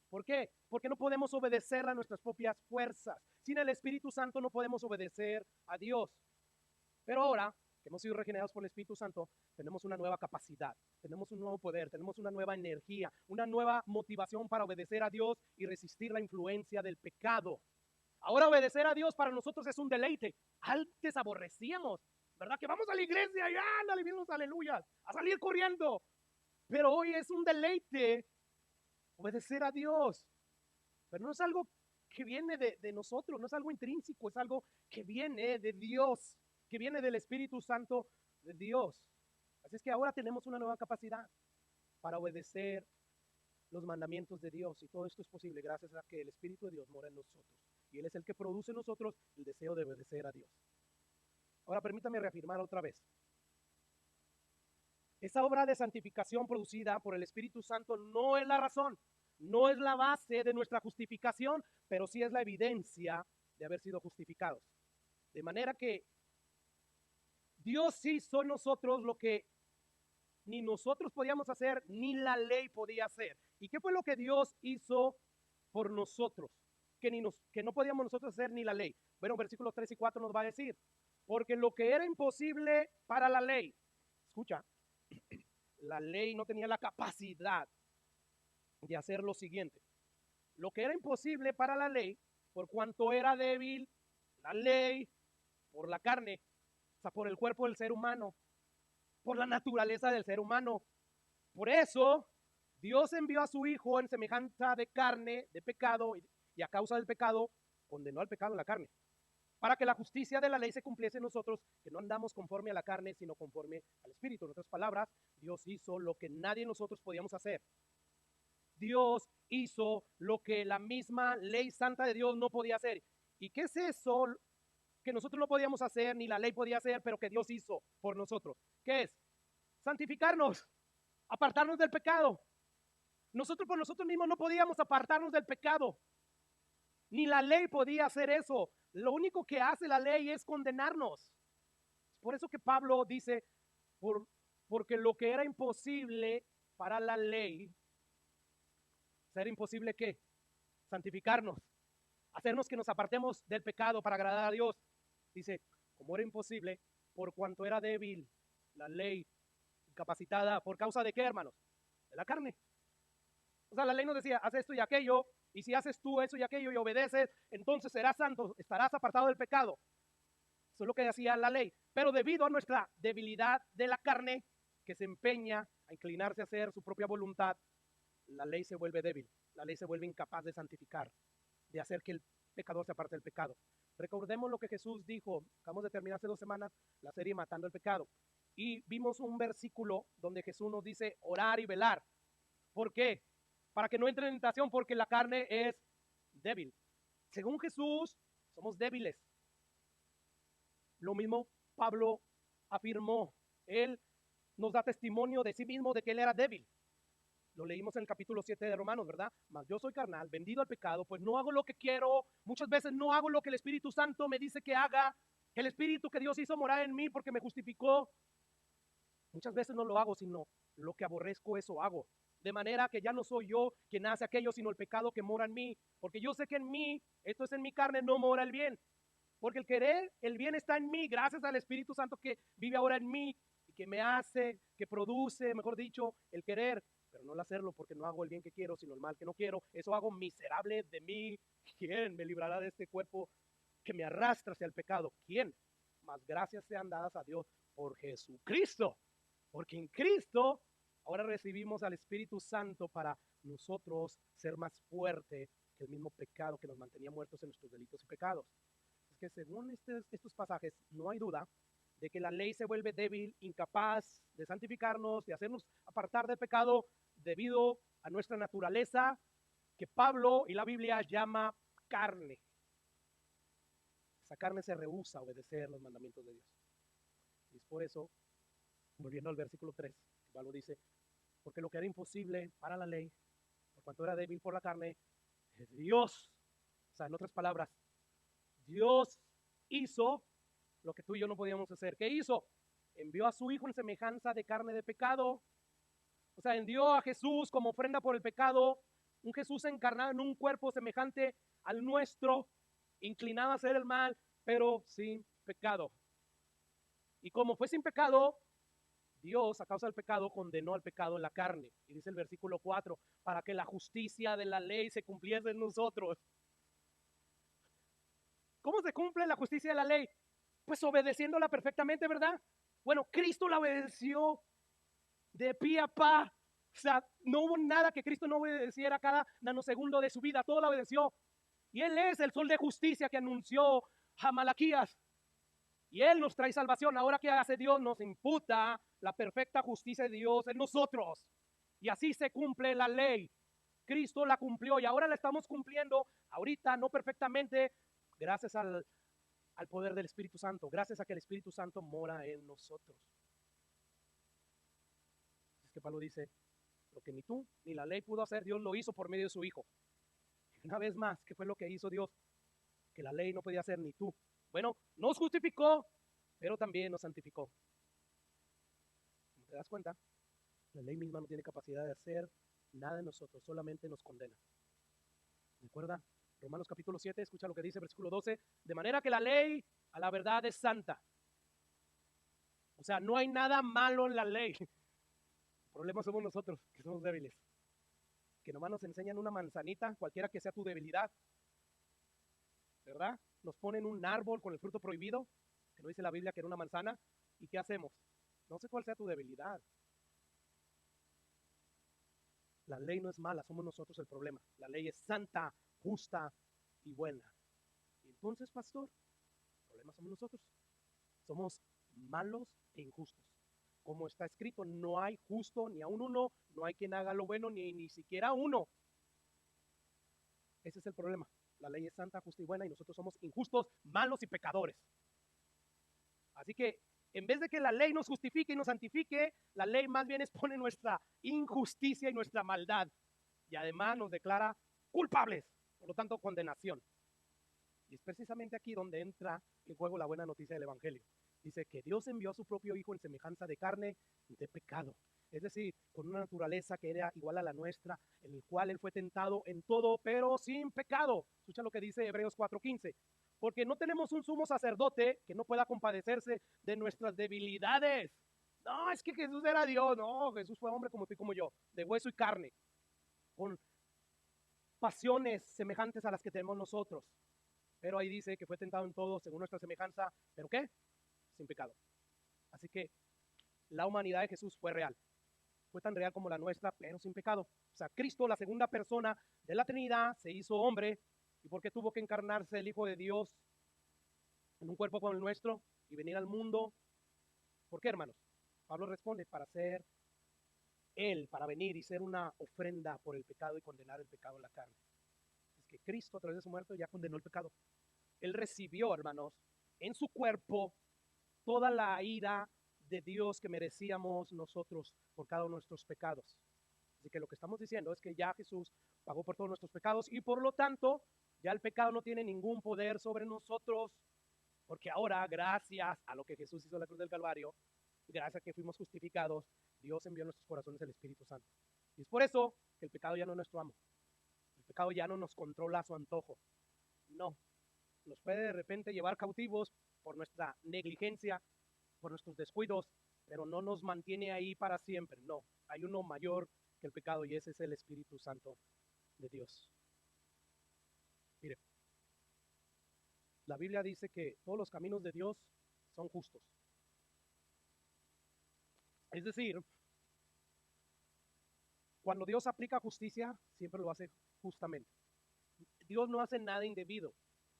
¿Por qué? Porque no podemos obedecer a nuestras propias fuerzas. Sin el Espíritu Santo no podemos obedecer a Dios. Pero ahora que hemos sido regenerados por el Espíritu Santo, tenemos una nueva capacidad, tenemos un nuevo poder, tenemos una nueva energía, una nueva motivación para obedecer a Dios y resistir la influencia del pecado. Ahora obedecer a Dios para nosotros es un deleite. Antes aborrecíamos, ¿verdad? Que vamos a la iglesia y ándale, bien los aleluyas, a salir corriendo. Pero hoy es un deleite obedecer a Dios. Pero no es algo que viene de nosotros, no es algo intrínseco, es algo que viene de Dios, que viene del Espíritu Santo de Dios. Así es que ahora tenemos una nueva capacidad para obedecer los mandamientos de Dios y todo esto es posible gracias a que el Espíritu de Dios mora en nosotros y Él es el que produce en nosotros el deseo de obedecer a Dios. Ahora permítame reafirmar otra vez. Esa obra de santificación producida por el Espíritu Santo no es la razón, no es la base de nuestra justificación, pero sí es la evidencia de haber sido justificados. De manera que Dios hizo en nosotros lo que ni nosotros podíamos hacer, ni la ley podía hacer. ¿Y qué fue lo que Dios hizo por nosotros? Que no podíamos nosotros hacer ni la ley. Bueno, versículos 3 y 4 nos va a decir, porque lo que era imposible para la ley, escucha, la ley no tenía la capacidad de hacer lo siguiente. Lo que era imposible para la ley, por cuanto era débil, la ley, por la carne, o sea, por el cuerpo del ser humano, por la naturaleza del ser humano. Por eso, Dios envió a su Hijo en semejanza de carne, de pecado, y a causa del pecado, condenó al pecado en la carne, para que la justicia de la ley se cumpliese en nosotros, que no andamos conforme a la carne, sino conforme al Espíritu. En otras palabras, Dios hizo lo que nadie de nosotros podíamos hacer. Dios hizo lo que la misma ley santa de Dios no podía hacer. ¿Y qué es eso que nosotros no podíamos hacer, ni la ley podía hacer, pero que Dios hizo por nosotros? ¿Qué es? Santificarnos, apartarnos del pecado. Nosotros por nosotros mismos no podíamos apartarnos del pecado. Ni la ley podía hacer eso. Lo único que hace la ley es condenarnos. Por eso que Pablo dice, porque lo que era imposible para la ley, ¿era imposible qué? Santificarnos, hacernos que nos apartemos del pecado para agradar a Dios. Dice, como era imposible, por cuanto era débil la ley, incapacitada, ¿por causa de qué, hermanos? De la carne. O sea, la ley nos decía, haz esto y aquello, y si haces tú eso y aquello y obedeces, entonces serás santo, estarás apartado del pecado. Eso es lo que decía la ley. Pero debido a nuestra debilidad de la carne, que se empeña a inclinarse a hacer su propia voluntad, la ley se vuelve débil, la ley se vuelve incapaz de santificar, de hacer que el pecador se aparte del pecado. Recordemos lo que Jesús dijo, acabamos de terminar hace 2 semanas la serie Matando el Pecado, y vimos un versículo donde Jesús nos dice orar y velar. ¿Por qué? Para que no entre en tentación, porque la carne es débil. Según Jesús, somos débiles. Lo mismo Pablo afirmó. Él nos da testimonio de sí mismo de que él era débil. Lo leímos en el capítulo 7 de Romanos, ¿verdad? Mas yo soy carnal, vendido al pecado, pues no hago lo que quiero. Muchas veces no hago lo que el Espíritu Santo me dice que haga. El Espíritu que Dios hizo morar en mí porque me justificó. Muchas veces no lo hago, sino lo que aborrezco, eso hago. De manera que ya no soy yo quien hace aquello, sino el pecado que mora en mí. Porque yo sé que en mí, esto es en mi carne, no mora el bien. Porque el querer, el bien está en mí, gracias al Espíritu Santo que vive ahora en mí y que me hace, que produce, mejor dicho, el querer, pero no el hacerlo, porque no hago el bien que quiero, sino el mal que no quiero. Eso hago miserable de mí. ¿Quién me librará de este cuerpo que me arrastra hacia el pecado? ¿Quién? Mas gracias sean dadas a Dios por Jesucristo, porque en Cristo ahora recibimos al Espíritu Santo para nosotros ser más fuerte que el mismo pecado que nos mantenía muertos en nuestros delitos y pecados. Es que según estos pasajes no hay duda de que la ley se vuelve débil, incapaz de santificarnos, de hacernos apartar del pecado debido a nuestra naturaleza que Pablo y la Biblia llama carne. Esa carne se rehúsa a obedecer los mandamientos de Dios. Y es por eso, volviendo al versículo 3, Pablo dice, porque lo que era imposible para la ley, por cuanto era débil por la carne, Dios, o sea, en otras palabras, Dios hizo lo que tú y yo no podíamos hacer. ¿Qué hizo? Envió a su hijo en semejanza de carne de pecado. O sea, envió a Jesús como ofrenda por el pecado, un Jesús encarnado en un cuerpo semejante al nuestro, inclinado a hacer el mal, pero sin pecado. Y como fue sin pecado, Dios, a causa del pecado, condenó al pecado en la carne. Y dice el versículo 4, para que la justicia de la ley se cumpliese en nosotros. ¿Cómo se cumple la justicia de la ley? Pues obedeciéndola perfectamente, ¿verdad? Bueno, Cristo la obedeció de pie a pa. O sea, no hubo nada que Cristo no obedeciera cada nanosegundo de su vida, todo lo obedeció. Y Él es el sol de justicia que anunció a Malaquías. Y Él nos trae salvación. Ahora, ¿qué hace Dios? Nos imputa la perfecta justicia de Dios en nosotros. Y así se cumple la ley. Cristo la cumplió y ahora la estamos cumpliendo, ahorita no perfectamente, gracias al poder del Espíritu Santo, gracias a que el Espíritu Santo mora en nosotros. Es que Pablo dice, lo que ni tú ni la ley pudo hacer, Dios lo hizo por medio de su Hijo. Una vez más, ¿qué fue lo que hizo Dios? Que la ley no podía hacer ni tú. Bueno, nos justificó, pero también nos santificó. Como te das cuenta, la ley misma no tiene capacidad de hacer nada en nosotros, solamente nos condena. ¿Recuerda? Romanos capítulo 7, escucha lo que dice versículo 12, de manera que la ley a la verdad es santa. O sea, no hay nada malo en la ley. El problema somos nosotros, que somos débiles. Que nomás nos enseñan una manzanita, cualquiera que sea tu debilidad, ¿verdad? Nos ponen un árbol con el fruto prohibido, que no dice la Biblia que era una manzana, ¿y qué hacemos? No sé cuál sea tu debilidad. La ley no es mala, somos nosotros el problema. La ley es santa, justa y buena. Y entonces, pastor, el problema somos nosotros. Somos malos e injustos. Como está escrito, no hay justo ni aun uno, no hay quien haga lo bueno, ni siquiera uno. Ese es el problema. La ley es santa, justa y buena y nosotros somos injustos, malos y pecadores. Así que en vez de que la ley nos justifique y nos santifique, la ley más bien expone nuestra injusticia y nuestra maldad. Y además nos declara culpables, por lo tanto condenación. Y es precisamente aquí donde entra en juego la buena noticia del Evangelio. Dice que Dios envió a su propio Hijo en semejanza de carne de pecado. Es decir, con una naturaleza que era igual a la nuestra, en el cual Él fue tentado en todo, pero sin pecado. Escucha lo que dice Hebreos 4:15. Porque no tenemos un sumo sacerdote que no pueda compadecerse de nuestras debilidades. No, es que Jesús era Dios. No, Jesús fue hombre como tú y como yo, de hueso y carne, con pasiones semejantes a las que tenemos nosotros. Pero ahí dice que fue tentado en todo según nuestra semejanza, ¿pero qué? Sin pecado. Así que la humanidad de Jesús fue real. Fue tan real como la nuestra, pero sin pecado. O sea, Cristo, la segunda persona de la Trinidad, se hizo hombre. ¿Y por qué tuvo que encarnarse el Hijo de Dios en un cuerpo como el nuestro y venir al mundo? ¿Por qué, hermanos? Pablo responde, para ser Él, para venir y ser una ofrenda por el pecado y condenar el pecado en la carne. Es que Cristo, a través de su muerte, ya condenó el pecado. Él recibió, hermanos, en su cuerpo toda la ira de Dios que merecíamos nosotros por cada uno de nuestros pecados. Así que lo que estamos diciendo es que ya Jesús pagó por todos nuestros pecados y por lo tanto ya el pecado no tiene ningún poder sobre nosotros, porque ahora, gracias a lo que Jesús hizo en la cruz del Calvario, gracias a que fuimos justificados, Dios envió a nuestros corazones el Espíritu Santo. Y es por eso que el pecado ya no es nuestro amo. El pecado ya no nos controla a su antojo. No, nos puede de repente llevar cautivos por nuestra negligencia, por nuestros descuidos, pero no nos mantiene ahí para siempre. No, hay uno mayor que el pecado y ese es el Espíritu Santo de Dios. Mire, la Biblia dice que todos los caminos de Dios son justos. Es decir, cuando Dios aplica justicia, siempre lo hace justamente. Dios no hace nada indebido,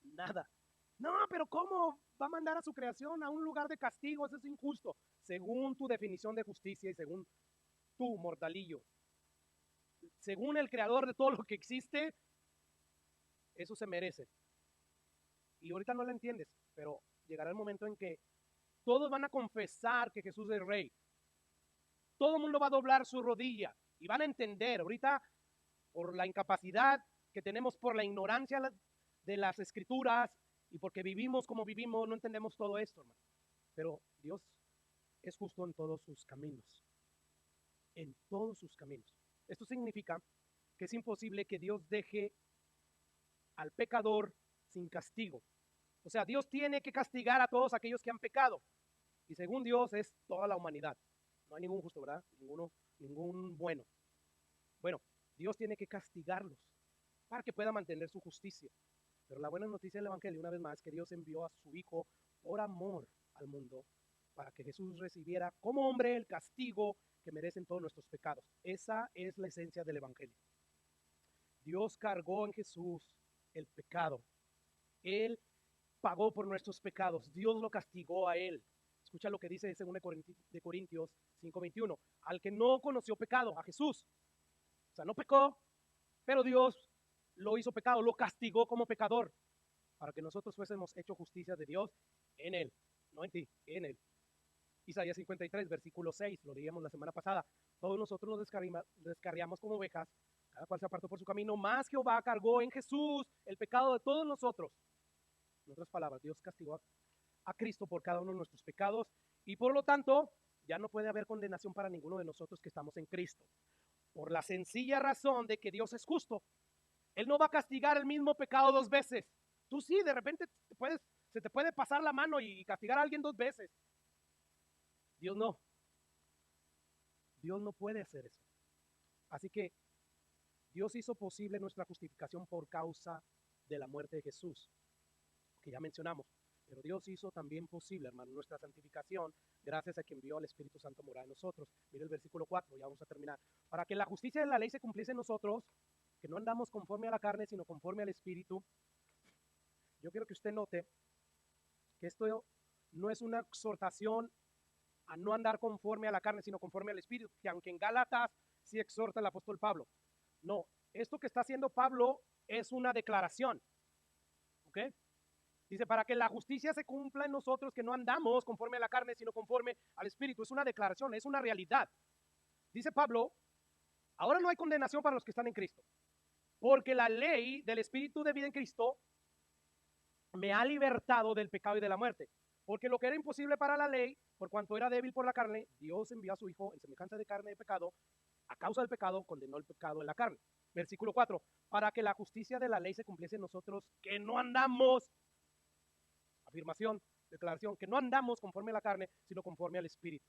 nada. No, pero ¿cómo va a mandar a su creación a un lugar de castigo? Eso es injusto. Según tu definición de justicia y según tu mortalillo, según el creador de todo lo que existe, eso se merece. Y ahorita no lo entiendes, pero llegará el momento en que todos van a confesar que Jesús es rey. Todo el mundo va a doblar su rodilla y van a entender. Ahorita, por la incapacidad que tenemos, por la ignorancia de las escrituras y porque vivimos como vivimos, no entendemos todo esto, hermano. Pero Dios es justo en todos sus caminos. En todos sus caminos. Esto significa que es imposible que Dios deje al pecador sin castigo. O sea, Dios tiene que castigar a todos aquellos que han pecado. Y según Dios es toda la humanidad. No hay ningún justo, ¿verdad? Ningún bueno. Bueno, Dios tiene que castigarlos para que pueda mantener su justicia. Pero la buena noticia del Evangelio, una vez más, es que Dios envió a su Hijo por amor al mundo para que Jesús recibiera como hombre el castigo que merecen todos nuestros pecados. Esa es la esencia del Evangelio. Dios cargó en Jesús el pecado. Él pagó por nuestros pecados. Dios lo castigó a él. Escucha lo que dice 2 Corintios 5:21. Al que no conoció pecado, a Jesús. O sea, no pecó, pero Dios lo hizo pecado, lo castigó como pecador, para que nosotros fuésemos hecho justicia de Dios en él, no en ti, en él. Isaías 53, versículo 6, lo leíamos la semana pasada. Todos nosotros nos descarriamos como ovejas, cada cual se apartó por su camino, mas Jehová cargó en Jesús el pecado de todos nosotros. En otras palabras, Dios castigó a Cristo por cada uno de nuestros pecados y por lo tanto ya no puede haber condenación para ninguno de nosotros que estamos en Cristo. Por la sencilla razón de que Dios es justo. Él no va a castigar el mismo pecado dos veces. Tú sí, de repente se te puede pasar la mano y castigar a alguien dos veces. Dios no. Dios no puede hacer eso. Así que Dios hizo posible nuestra justificación por causa de la muerte de Jesús, que ya mencionamos. Pero Dios hizo también posible, hermano, nuestra santificación gracias a que envió al Espíritu Santo morar en nosotros. Mira el versículo 4, ya vamos a terminar. Para que la justicia de la ley se cumpliese en nosotros, que no andamos conforme a la carne, sino conforme al Espíritu. Yo quiero que usted note que esto no es una exhortación a no andar conforme a la carne, sino conforme al Espíritu, que aunque en Gálatas sí exhorta el apóstol Pablo. No, esto que está haciendo Pablo es una declaración. ¿Ok? Dice, para que la justicia se cumpla en nosotros, que no andamos conforme a la carne, sino conforme al Espíritu. Es una declaración, es una realidad. Dice Pablo, ahora no hay condenación para los que están en Cristo, porque la ley del Espíritu de vida en Cristo me ha libertado del pecado y de la muerte. Porque lo que era imposible para la ley, por cuanto era débil por la carne, Dios envió a su Hijo en semejanza de carne de pecado. A causa del pecado, condenó el pecado en la carne. Versículo 4, para que la justicia de la ley se cumpliese en nosotros, que no andamos, afirmación, declaración, que no andamos conforme a la carne, sino conforme al Espíritu.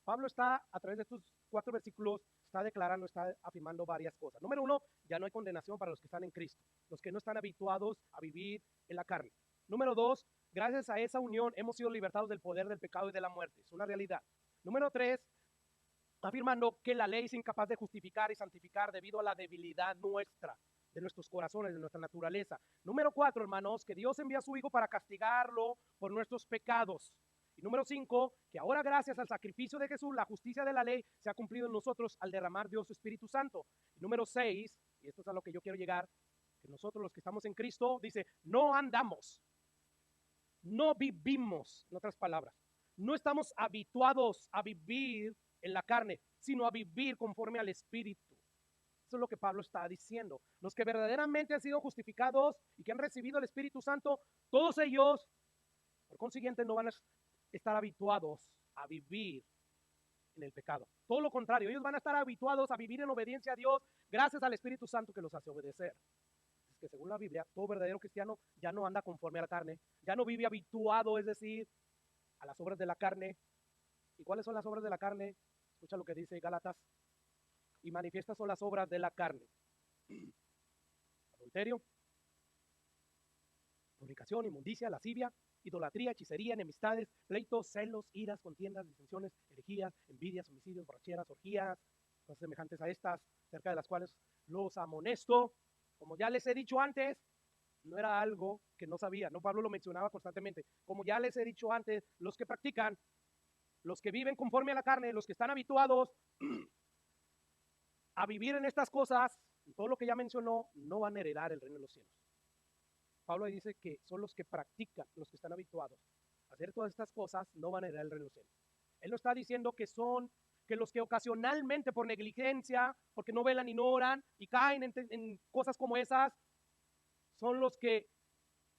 Pablo está, a través de estos 4 versículos, está declarando, está afirmando varias cosas. Número 1, ya no hay condenación para los que están en Cristo, los que no están habituados a vivir en la carne. Número 2, gracias a esa unión hemos sido libertados del poder del pecado y de la muerte. Es una realidad. Número 3, afirmando que la ley es incapaz de justificar y santificar debido a la debilidad nuestra, de nuestros corazones, de nuestra naturaleza. Número 4, hermanos, que Dios envía a su Hijo para castigarlo por nuestros pecados. Y número 5, que ahora gracias al sacrificio de Jesús, la justicia de la ley se ha cumplido en nosotros al derramar Dios su Espíritu Santo. Y número 6, y esto es a lo que yo quiero llegar, que nosotros los que estamos en Cristo, dice, no andamos, no vivimos, en otras palabras, no estamos habituados a vivir en la carne, sino a vivir conforme al Espíritu. Eso es lo que Pablo está diciendo. Los que verdaderamente han sido justificados y que han recibido el Espíritu Santo, todos ellos, por consiguiente, no van a estar habituados a vivir en el pecado. Todo lo contrario, ellos van a estar habituados a vivir en obediencia a Dios gracias al Espíritu Santo que los hace obedecer. Es que según la Biblia, todo verdadero cristiano ya no anda conforme a la carne, ya no vive habituado, es decir, a las obras de la carne. ¿Y cuáles son las obras de la carne? Escucha lo que dice Gálatas. Y manifiestas son las obras de la carne: adulterio, fornicación, inmundicia, lascivia, idolatría, hechicería, enemistades, pleitos, celos, iras, contiendas, disensiones, herejías, envidias, homicidios, borracheras, orgías, cosas semejantes a estas, cerca de las cuales los amonesto. Como ya les he dicho antes, no era algo que no sabía, no, Pablo lo mencionaba constantemente. Como ya les he dicho antes, los que practican, los que viven conforme a la carne, los que están habituados a vivir en estas cosas, todo lo que ya mencionó, no van a heredar el reino de los cielos. Pablo dice que son los que practican, los que están habituados a hacer todas estas cosas, no van a heredar el reino de los cielos. Él no está diciendo que son que los que ocasionalmente por negligencia, porque no velan y no oran y caen en cosas como esas, son los que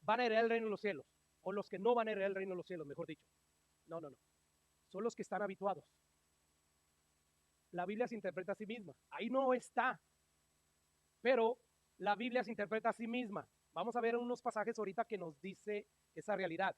van a heredar el reino de los cielos, o los que no van a heredar el reino de los cielos, mejor dicho. No, no, no. Son los que están habituados. La Biblia se interpreta a sí misma. Ahí no está. Pero la Biblia se interpreta a sí misma. Vamos a ver unos pasajes ahorita que nos dice esa realidad.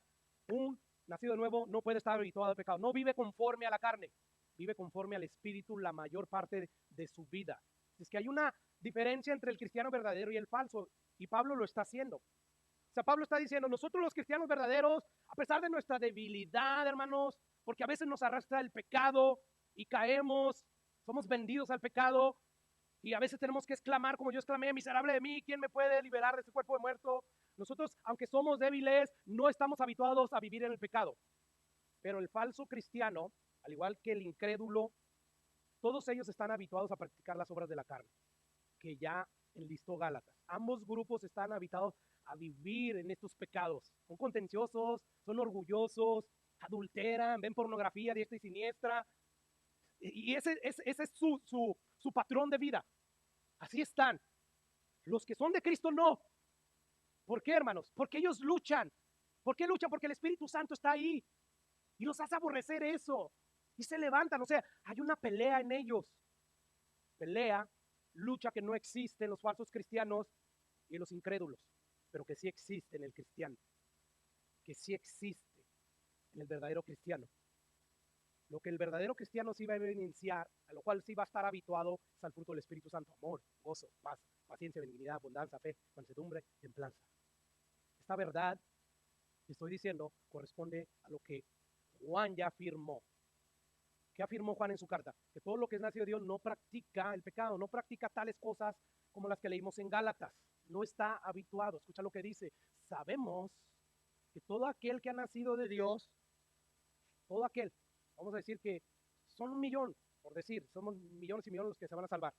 Un nacido de nuevo no puede estar habituado al pecado. No vive conforme a la carne. Vive conforme al Espíritu la mayor parte de su vida. Es que hay una diferencia entre el cristiano verdadero y el falso. Y Pablo lo está haciendo. O sea, Pablo está diciendo, nosotros los cristianos verdaderos, a pesar de nuestra debilidad, hermanos, porque a veces nos arrastra el pecado y caemos, somos vendidos al pecado, y a veces tenemos que exclamar, como yo exclamé: miserable de mí, ¿quién me puede liberar de este cuerpo de muerto? Nosotros, aunque somos débiles, no estamos habituados a vivir en el pecado. Pero el falso cristiano, al igual que el incrédulo, todos ellos están habituados a practicar las obras de la carne, que ya enlistó Gálatas. Ambos grupos están habituados a vivir en estos pecados. Son contenciosos, son orgullosos, adulteran, ven pornografía diestra y siniestra. Y ese es su patrón de vida. Así están. Los que son de Cristo no. ¿Por qué, hermanos? Porque ellos luchan. ¿Por qué luchan? Porque el Espíritu Santo está ahí y los hace aborrecer eso. Y se levantan. O sea, hay una pelea en ellos. Pelea, lucha que no existe en los falsos cristianos y en los incrédulos, pero que sí existe en el cristiano, que sí existe en el verdadero cristiano. Lo que el verdadero cristiano sí va a evidenciar, a lo cual sí va a estar habituado, es al fruto del Espíritu Santo: amor, gozo, paz, paciencia, benignidad, abundancia, fe, mansedumbre, templanza. Esta verdad que estoy diciendo corresponde a lo que Juan ya afirmó. ¿Qué afirmó Juan en su carta? Que todo lo que es nacido de Dios no practica el pecado, no practica tales cosas como las que leímos en Gálatas. No está habituado. Escucha lo que dice: sabemos que todo aquel que ha nacido de Dios, todo aquel, vamos a decir que son 1,000,000, por decir, somos millones y millones los que se van a salvar,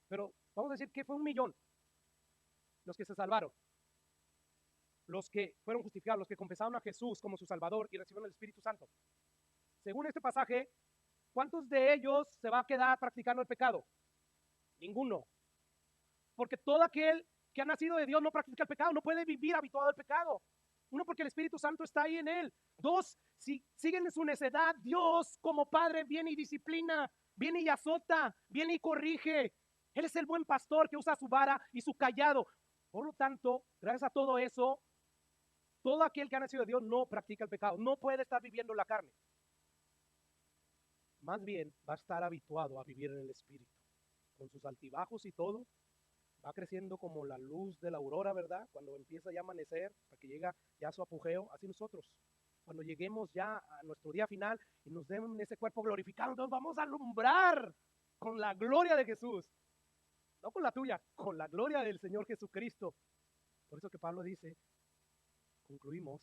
pero vamos a decir que fue 1,000,000 los que se salvaron, los que fueron justificados, los que confesaron a Jesús como su Salvador y recibieron el Espíritu Santo. Según este pasaje, ¿cuántos de ellos se va a quedar practicando el pecado? Ninguno. Porque todo aquel que ha nacido de Dios no practica el pecado, no puede vivir habituado al pecado. Uno, porque el Espíritu Santo está ahí en él. Dos, si siguen en su necedad, Dios como Padre viene y disciplina, viene y azota, viene y corrige. Él es el buen pastor que usa su vara y su cayado. Por lo tanto, gracias a todo eso, todo aquel que ha nacido de Dios no practica el pecado, no puede estar viviendo la carne. Más bien va a estar habituado a vivir en el Espíritu, con sus altibajos y todo. Va creciendo como la luz de la aurora, ¿verdad? Cuando empieza ya a amanecer, hasta que llega ya a su apogeo. Así nosotros, cuando lleguemos ya a nuestro día final y nos den ese cuerpo glorificado, entonces vamos a alumbrar con la gloria de Jesús. No con la tuya, con la gloria del Señor Jesucristo. Por eso que Pablo dice, concluimos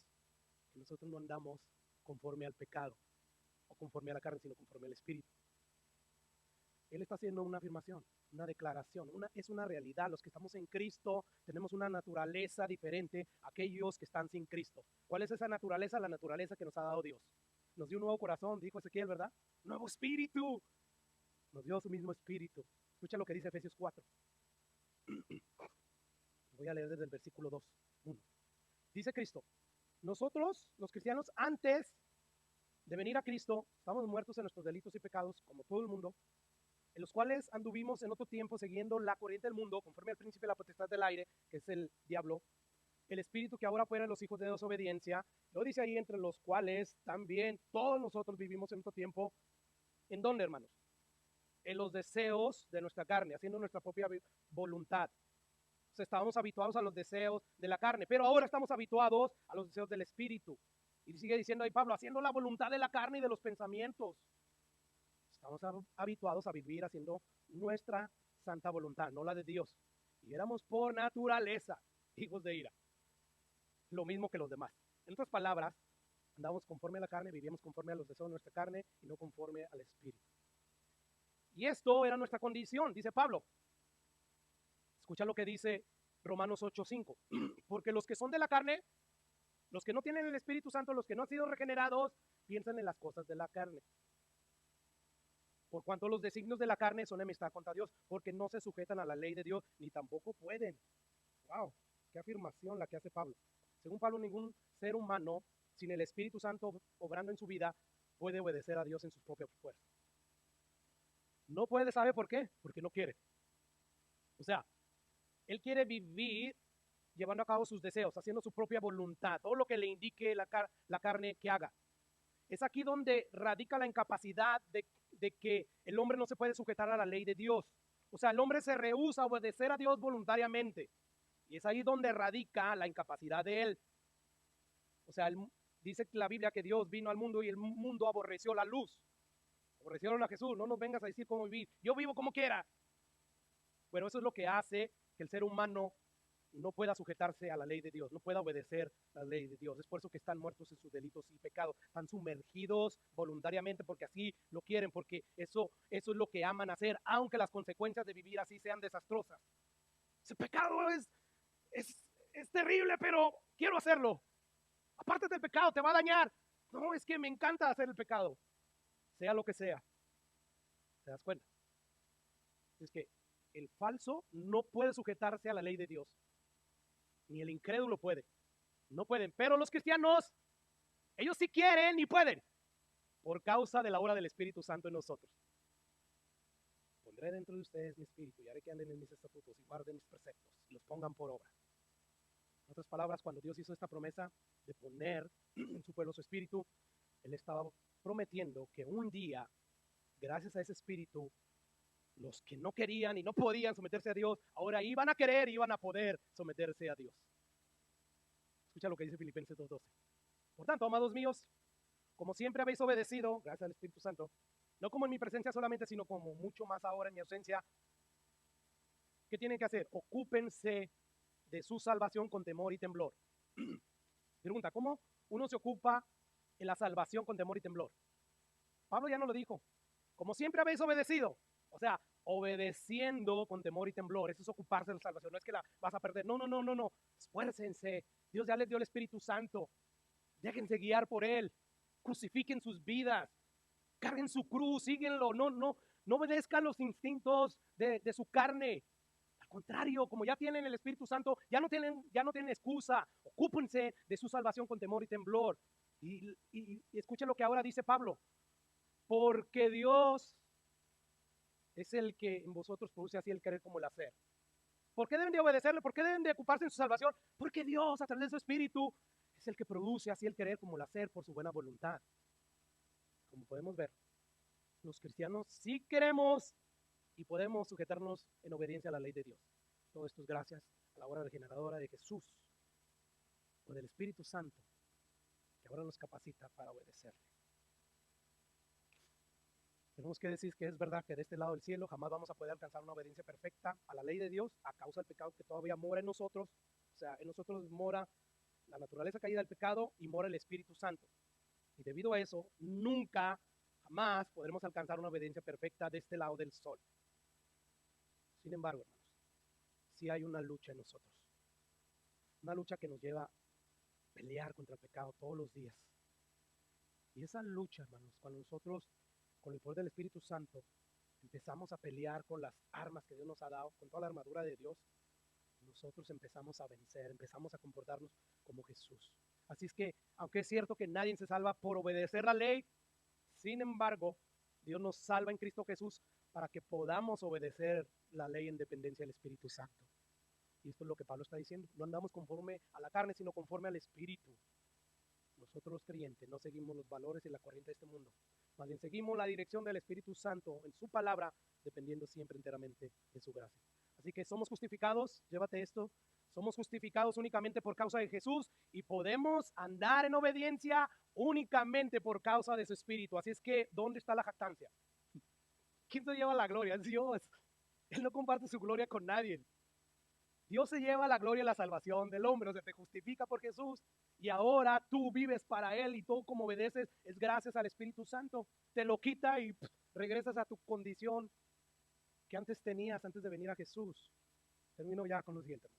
que nosotros no andamos conforme al pecado o conforme a la carne, sino conforme al Espíritu. Él está haciendo una afirmación, una declaración, es una realidad. Los que estamos en Cristo tenemos una naturaleza diferente a aquellos que están sin Cristo. ¿Cuál es esa naturaleza? La naturaleza que nos ha dado Dios. nos dio un nuevo corazón, dijo Ezequiel, ¿verdad? Nuevo espíritu. Nos dio su mismo espíritu. Escucha lo que dice Efesios 4. Voy a leer desde el versículo 2. 1. Dice Cristo, nosotros, los cristianos, antes de venir a Cristo, estamos muertos en nuestros delitos y pecados, como todo el mundo, en los cuales anduvimos en otro tiempo siguiendo la corriente del mundo, conforme al príncipe de la potestad del aire, que es el diablo, el espíritu que ahora fuera los hijos de desobediencia. Lo dice ahí, entre los cuales también todos nosotros vivimos en otro tiempo. ¿En dónde, hermanos? En los deseos de nuestra carne, haciendo nuestra propia voluntad. O sea, estábamos habituados a los deseos de la carne, pero ahora estamos habituados a los deseos del espíritu. Y sigue diciendo ahí Pablo, haciendo la voluntad de la carne y de los pensamientos. Estamos habituados a vivir haciendo nuestra santa voluntad, no la de Dios. Y éramos por naturaleza hijos de ira, lo mismo que los demás. En otras palabras, andamos conforme a la carne, vivíamos conforme a los deseos de nuestra carne y no conforme al espíritu. Y esto era nuestra condición, dice Pablo. Escucha lo que dice Romanos 8:5. Porque los que son de la carne, los que no tienen el Espíritu Santo, los que no han sido regenerados, piensan en las cosas de la carne. Por cuanto los designios de la carne son enemistad contra Dios, porque no se sujetan a la ley de Dios, ni tampoco pueden. ¡Wow! ¡Qué afirmación la que hace Pablo! Según Pablo, ningún ser humano, sin el Espíritu Santo obrando en su vida, puede obedecer a Dios en sus propias fuerzas. No puede, ¿sabe por qué? Porque no quiere. O sea, él quiere vivir llevando a cabo sus deseos, haciendo su propia voluntad, todo lo que le indique la carne que haga. Es aquí donde radica la incapacidad de que el hombre no se puede sujetar a la ley de Dios. O sea, el hombre se rehúsa a obedecer a Dios voluntariamente. Y es ahí donde radica la incapacidad de él. O sea, dice la Biblia que Dios vino al mundo y el mundo aborreció la luz. Aborrecieron a Jesús. No nos vengas a decir cómo vivir. Yo vivo como quiera. Bueno, eso es lo que hace que el ser humano no pueda sujetarse a la ley de Dios, no pueda obedecer la ley de Dios. Es por eso que están muertos en sus delitos y pecados, están sumergidos voluntariamente porque así lo quieren, porque eso es lo que aman hacer, aunque las consecuencias de vivir así sean desastrosas. Ese pecado es terrible, pero quiero hacerlo. Aparte del pecado, te va a dañar. No, es que me encanta hacer el pecado, sea lo que sea. ¿Te das cuenta? Es que el falso no puede sujetarse a la ley de Dios. Ni el incrédulo puede. No pueden. Pero los cristianos, ellos sí quieren y pueden. Por causa de la obra del Espíritu Santo en nosotros. Pondré dentro de ustedes mi espíritu y haré que anden en mis estatutos y guarden mis preceptos y los pongan por obra. En otras palabras, cuando Dios hizo esta promesa de poner en su pueblo su espíritu, Él estaba prometiendo que un día, gracias a ese espíritu, los que no querían y no podían someterse a Dios, ahora iban a querer y iban a poder someterse a Dios. Escucha lo que dice Filipenses 2:12. Por tanto, amados míos, como siempre habéis obedecido, gracias al Espíritu Santo, no como en mi presencia solamente, sino como mucho más ahora en mi ausencia, ¿qué tienen que hacer? Ocúpense de su salvación con temor y temblor. Pregunta, ¿cómo uno se ocupa en la salvación con temor y temblor? Pablo ya no lo dijo. Como siempre habéis obedecido. O sea, obedeciendo con temor y temblor. Eso es ocuparse de la salvación. No es que la vas a perder. No. Esfuércense. Dios ya les dio el Espíritu Santo. Déjense guiar por Él. Crucifiquen sus vidas. Carguen su cruz. Síguenlo. No obedezcan los instintos de su carne. Al contrario, como ya tienen el Espíritu Santo, ya no tienen excusa. Ocúpense de su salvación con temor y temblor. Y escuchen lo que ahora dice Pablo. Porque Dios es el que en vosotros produce así el querer como el hacer. ¿Por qué deben de obedecerle? ¿Por qué deben de ocuparse en su salvación? Porque Dios, a través de su Espíritu, es el que produce así el querer como el hacer por su buena voluntad. Como podemos ver, los cristianos sí queremos y podemos sujetarnos en obediencia a la ley de Dios. Todo esto es gracias a la obra regeneradora de Jesús o del Espíritu Santo, que ahora nos capacita para obedecerle. Tenemos que decir que es verdad que de este lado del cielo jamás vamos a poder alcanzar una obediencia perfecta a la ley de Dios a causa del pecado que todavía mora en nosotros. O sea, en nosotros mora la naturaleza caída del pecado y mora el Espíritu Santo. Y debido a eso, nunca, jamás podremos alcanzar una obediencia perfecta de este lado del sol. Sin embargo, hermanos, sí hay una lucha en nosotros. Una lucha que nos lleva a pelear contra el pecado todos los días. Y esa lucha, hermanos, cuando nosotros, con el poder del Espíritu Santo, empezamos a pelear con las armas que Dios nos ha dado, con toda la armadura de Dios, nosotros empezamos a vencer, empezamos a comportarnos como Jesús. Así es que, aunque es cierto que nadie se salva por obedecer la ley, sin embargo, Dios nos salva en Cristo Jesús para que podamos obedecer la ley en dependencia del Espíritu Santo. Y esto es lo que Pablo está diciendo. No andamos conforme a la carne, sino conforme al Espíritu. Nosotros los creyentes no seguimos los valores y la corriente de este mundo. Más bien seguimos la dirección del Espíritu Santo en su palabra, dependiendo siempre enteramente de su gracia. Así que somos justificados, llévate esto, somos justificados únicamente por causa de Jesús y podemos andar en obediencia únicamente por causa de su Espíritu. Así es que, ¿dónde está la jactancia? ¿Quién se lleva la gloria? Es Dios. Él no comparte su gloria con nadie. Dios se lleva la gloria y la salvación del hombre, o sea, te justifica por Jesús y ahora tú vives para Él y todo como obedeces es gracias al Espíritu Santo. Te lo quita y regresas a tu condición que antes tenías antes de venir a Jesús. Termino ya con lo siguiente.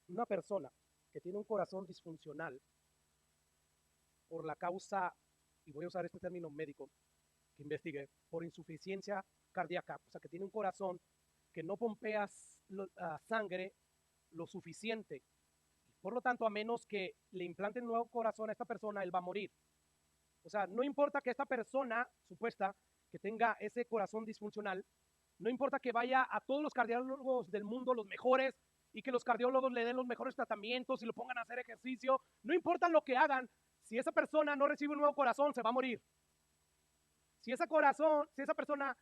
Una persona que tiene un corazón disfuncional por la causa, y voy a usar este término médico que investigué, por insuficiencia cardíaca, o sea, que tiene un corazón que no pompea sangre lo suficiente. Por lo tanto, a menos que le implanten un nuevo corazón a esta persona, él va a morir. O sea, no importa que esta persona supuesta que tenga ese corazón disfuncional, no importa que vaya a todos los cardiólogos del mundo, los mejores, y que los cardiólogos le den los mejores tratamientos y lo pongan a hacer ejercicio, no importa lo que hagan, si esa persona no recibe un nuevo corazón, se va a morir. Si esa persona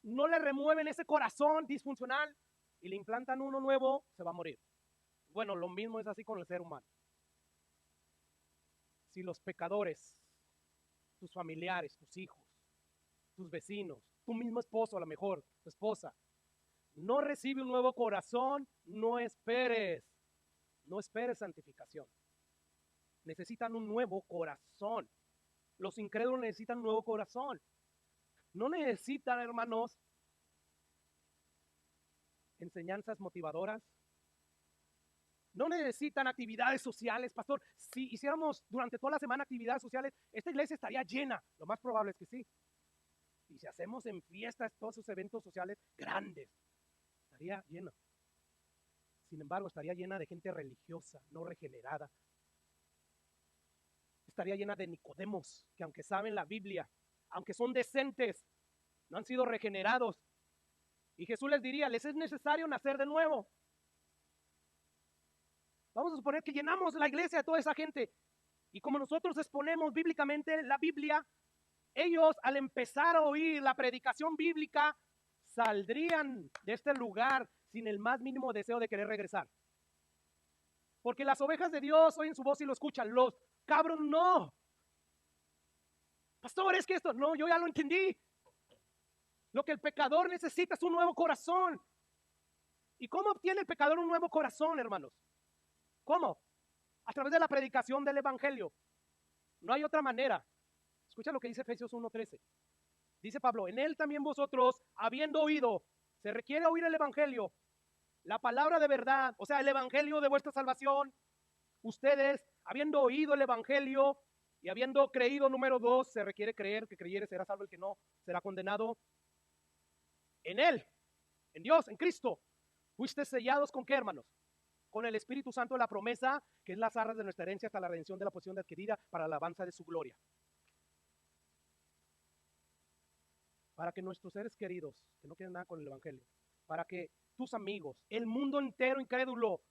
no le remueven ese corazón disfuncional y le implantan uno nuevo, se va a morir. Bueno, lo mismo es así con el ser humano. Si los pecadores, tus familiares, tus hijos, tus vecinos, tu mismo esposo, a lo mejor, tu esposa, no recibe un nuevo corazón, no esperes santificación. Necesitan un nuevo corazón. Los incrédulos necesitan un nuevo corazón. No necesitan, hermanos, enseñanzas motivadoras. No necesitan actividades sociales, pastor. Si hiciéramos durante toda la semana actividades sociales, esta iglesia estaría llena. Lo más probable es que sí. Y si hacemos en fiestas todos esos eventos sociales grandes, estaría llena. Sin embargo, estaría llena de gente religiosa, no regenerada. Estaría llena de Nicodemos, que aunque saben la Biblia, aunque son decentes, no han sido regenerados. Y Jesús les diría, les es necesario nacer de nuevo. Vamos a suponer que llenamos la iglesia de toda esa gente. Y como nosotros exponemos bíblicamente la Biblia, ellos al empezar a oír la predicación bíblica, saldrían de este lugar sin el más mínimo deseo de querer regresar. Porque las ovejas de Dios oyen su voz y lo escuchan. Los cabros no. Pastor, es que esto, no, yo ya lo entendí. Lo que el pecador necesita es un nuevo corazón. ¿Y cómo obtiene el pecador un nuevo corazón, hermanos? ¿Cómo? A través de la predicación del evangelio. No hay otra manera. Escucha lo que dice Efesios 1:13. Dice Pablo, en él también vosotros, habiendo oído, se requiere oír el evangelio, la palabra de verdad, o sea, el evangelio de vuestra salvación. Ustedes, habiendo oído el evangelio y habiendo creído, número 2, se requiere creer, que creyere será salvo, el que no será condenado. En él, en Dios, en Cristo, fuiste sellados con qué, hermanos? Con el Espíritu Santo de la promesa, que es las arras de nuestra herencia hasta la redención de la posesión adquirida para la alabanza de su gloria. Para que nuestros seres queridos, que no quieren nada con el evangelio, para que tus amigos, el mundo entero incrédulo,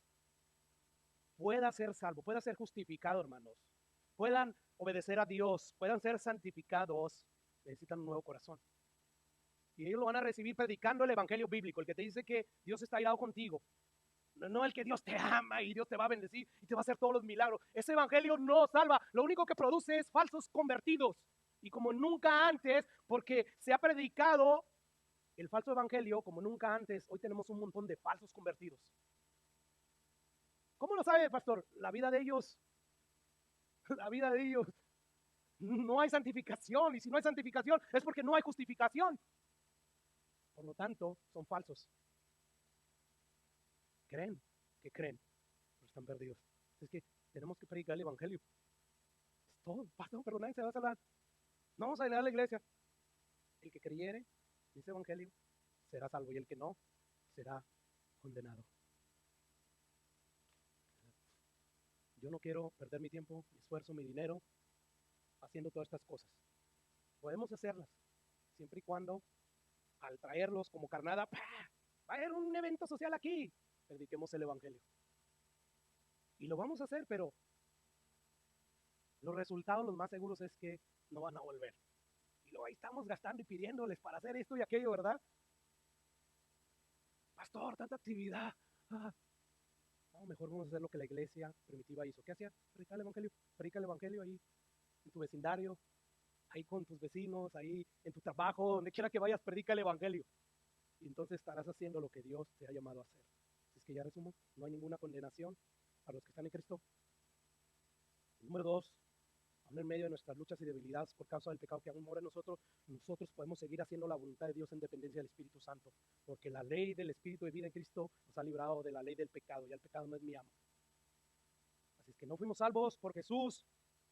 pueda ser salvo, pueda ser justificado, hermanos, puedan obedecer a Dios, puedan ser santificados, necesitan un nuevo corazón. Y ellos lo van a recibir predicando el evangelio bíblico, el que te dice que Dios está airado contigo. No el que Dios te ama y Dios te va a bendecir y te va a hacer todos los milagros. Ese evangelio no salva, lo único que produce es falsos convertidos. Y como nunca antes, porque se ha predicado el falso evangelio, como nunca antes, hoy tenemos un montón de falsos convertidos. ¿Cómo lo sabe, pastor? La vida de ellos, no hay santificación. Y si no hay santificación, es porque no hay justificación. Por lo tanto, son falsos. Creen, pero están perdidos. Es que tenemos que predicar el evangelio. Es todo, pastor, pero nadie se va a salvar. No vamos a llenar la iglesia. El que creyere, dice Evangelio, será salvo, y el que no, será condenado. Yo no quiero perder mi tiempo, mi esfuerzo, mi dinero haciendo todas estas cosas. Podemos hacerlas, siempre y cuando al traerlos como carnada, ¡pah! Va a haber un evento social aquí, prediquemos el Evangelio. Y lo vamos a hacer, pero los resultados los más seguros es que no van a volver. Y luego ahí estamos gastando y pidiéndoles para hacer esto y aquello, ¿verdad? Pastor, tanta actividad. Ah, no, mejor vamos a hacer lo que la iglesia primitiva hizo. ¿Qué hacía? Predica el Evangelio ahí en tu vecindario, ahí con tus vecinos, ahí en tu trabajo, donde quiera que vayas, predica el Evangelio. Y entonces estarás haciendo lo que Dios te ha llamado a hacer. Así es que ya resumo, no hay ninguna condenación para los que están en Cristo. Número 2, aún en medio de nuestras luchas y debilidades por causa del pecado que aún mora en nosotros, nosotros podemos seguir haciendo la voluntad de Dios en dependencia del Espíritu Santo, porque la ley del Espíritu de vida en Cristo nos ha librado de la ley del pecado, ya el pecado no es mi amo. Así es que no fuimos salvos por Jesús,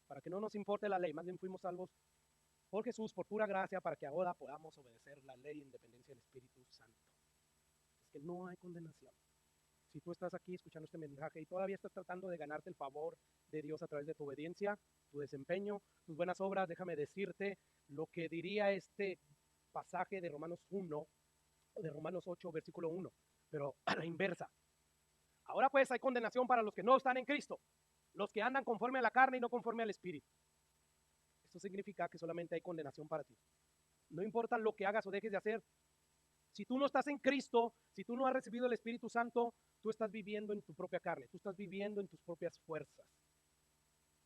para que no nos importe la ley, más bien fuimos salvos por Jesús, por pura gracia, para que ahora podamos obedecer la ley en dependencia del Espíritu Santo. Es que no hay condenación. Si tú estás aquí escuchando este mensaje y todavía estás tratando de ganarte el favor de Dios a través de tu obediencia, tu desempeño, tus buenas obras, déjame decirte lo que diría este pasaje de Romanos 1, o de Romanos 8, versículo 1, pero a la inversa. Ahora pues hay condenación para los que no están en Cristo, los que andan conforme a la carne y no conforme al Espíritu. Esto significa que solamente hay condenación para ti. No importa lo que hagas o dejes de hacer, si tú no estás en Cristo, si tú no has recibido el Espíritu Santo, tú estás viviendo en tu propia carne, tú estás viviendo en tus propias fuerzas.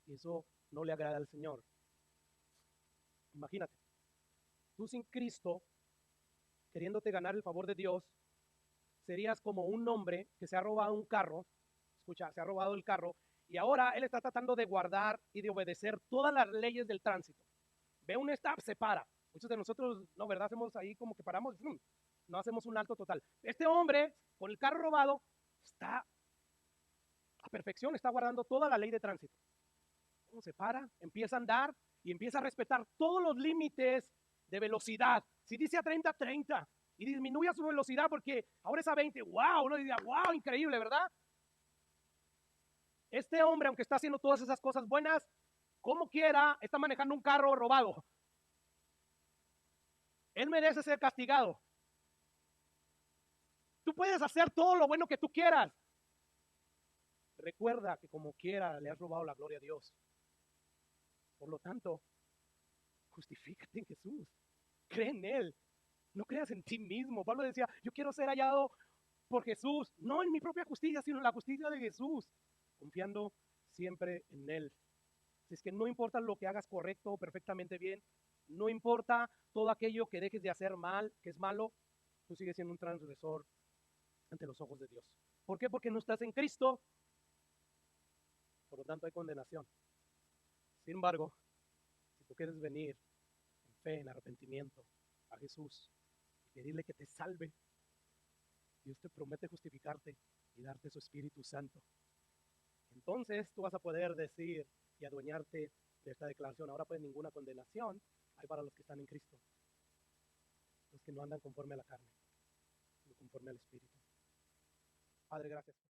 Y eso no le agrada al Señor. Imagínate, tú sin Cristo, queriéndote ganar el favor de Dios, serías como un hombre que se ha robado un carro, escucha, se ha robado el carro, y ahora él está tratando de guardar y de obedecer todas las leyes del tránsito. Ve un stop, se para. Muchos de nosotros, no, ¿verdad? Hacemos ahí como que paramos, no hacemos un alto total. Este hombre, con el carro robado, está a perfección, está guardando toda la ley de tránsito. Se para, empieza a andar y empieza a respetar todos los límites de velocidad. Si dice a 30, 30. Y disminuye su velocidad porque ahora es a 20. ¡Wow! Uno diría, ¡wow! Increíble, ¿verdad? Este hombre, aunque está haciendo todas esas cosas buenas, como quiera, está manejando un carro robado. Él merece ser castigado. Tú puedes hacer todo lo bueno que tú quieras. Recuerda que como quiera le has robado la gloria a Dios. Por lo tanto, justifícate en Jesús. Cree en Él. No creas en ti mismo. Pablo decía, yo quiero ser hallado por Jesús, no en mi propia justicia, sino en la justicia de Jesús, confiando siempre en Él. Así es que no importa lo que hagas correcto o perfectamente bien, no importa todo aquello que dejes de hacer mal, que es malo, tú sigues siendo un transgresor ante los ojos de Dios. ¿Por qué? Porque no estás en Cristo, por lo tanto hay condenación. Sin embargo, si tú quieres venir en fe, en arrepentimiento a Jesús y pedirle que te salve, Dios te promete justificarte y darte su Espíritu Santo. Entonces tú vas a poder decir y adueñarte de esta declaración. Ahora pues ninguna condenación hay para los que están en Cristo, los que no andan conforme a la carne, sino conforme al Espíritu. Padre, gracias.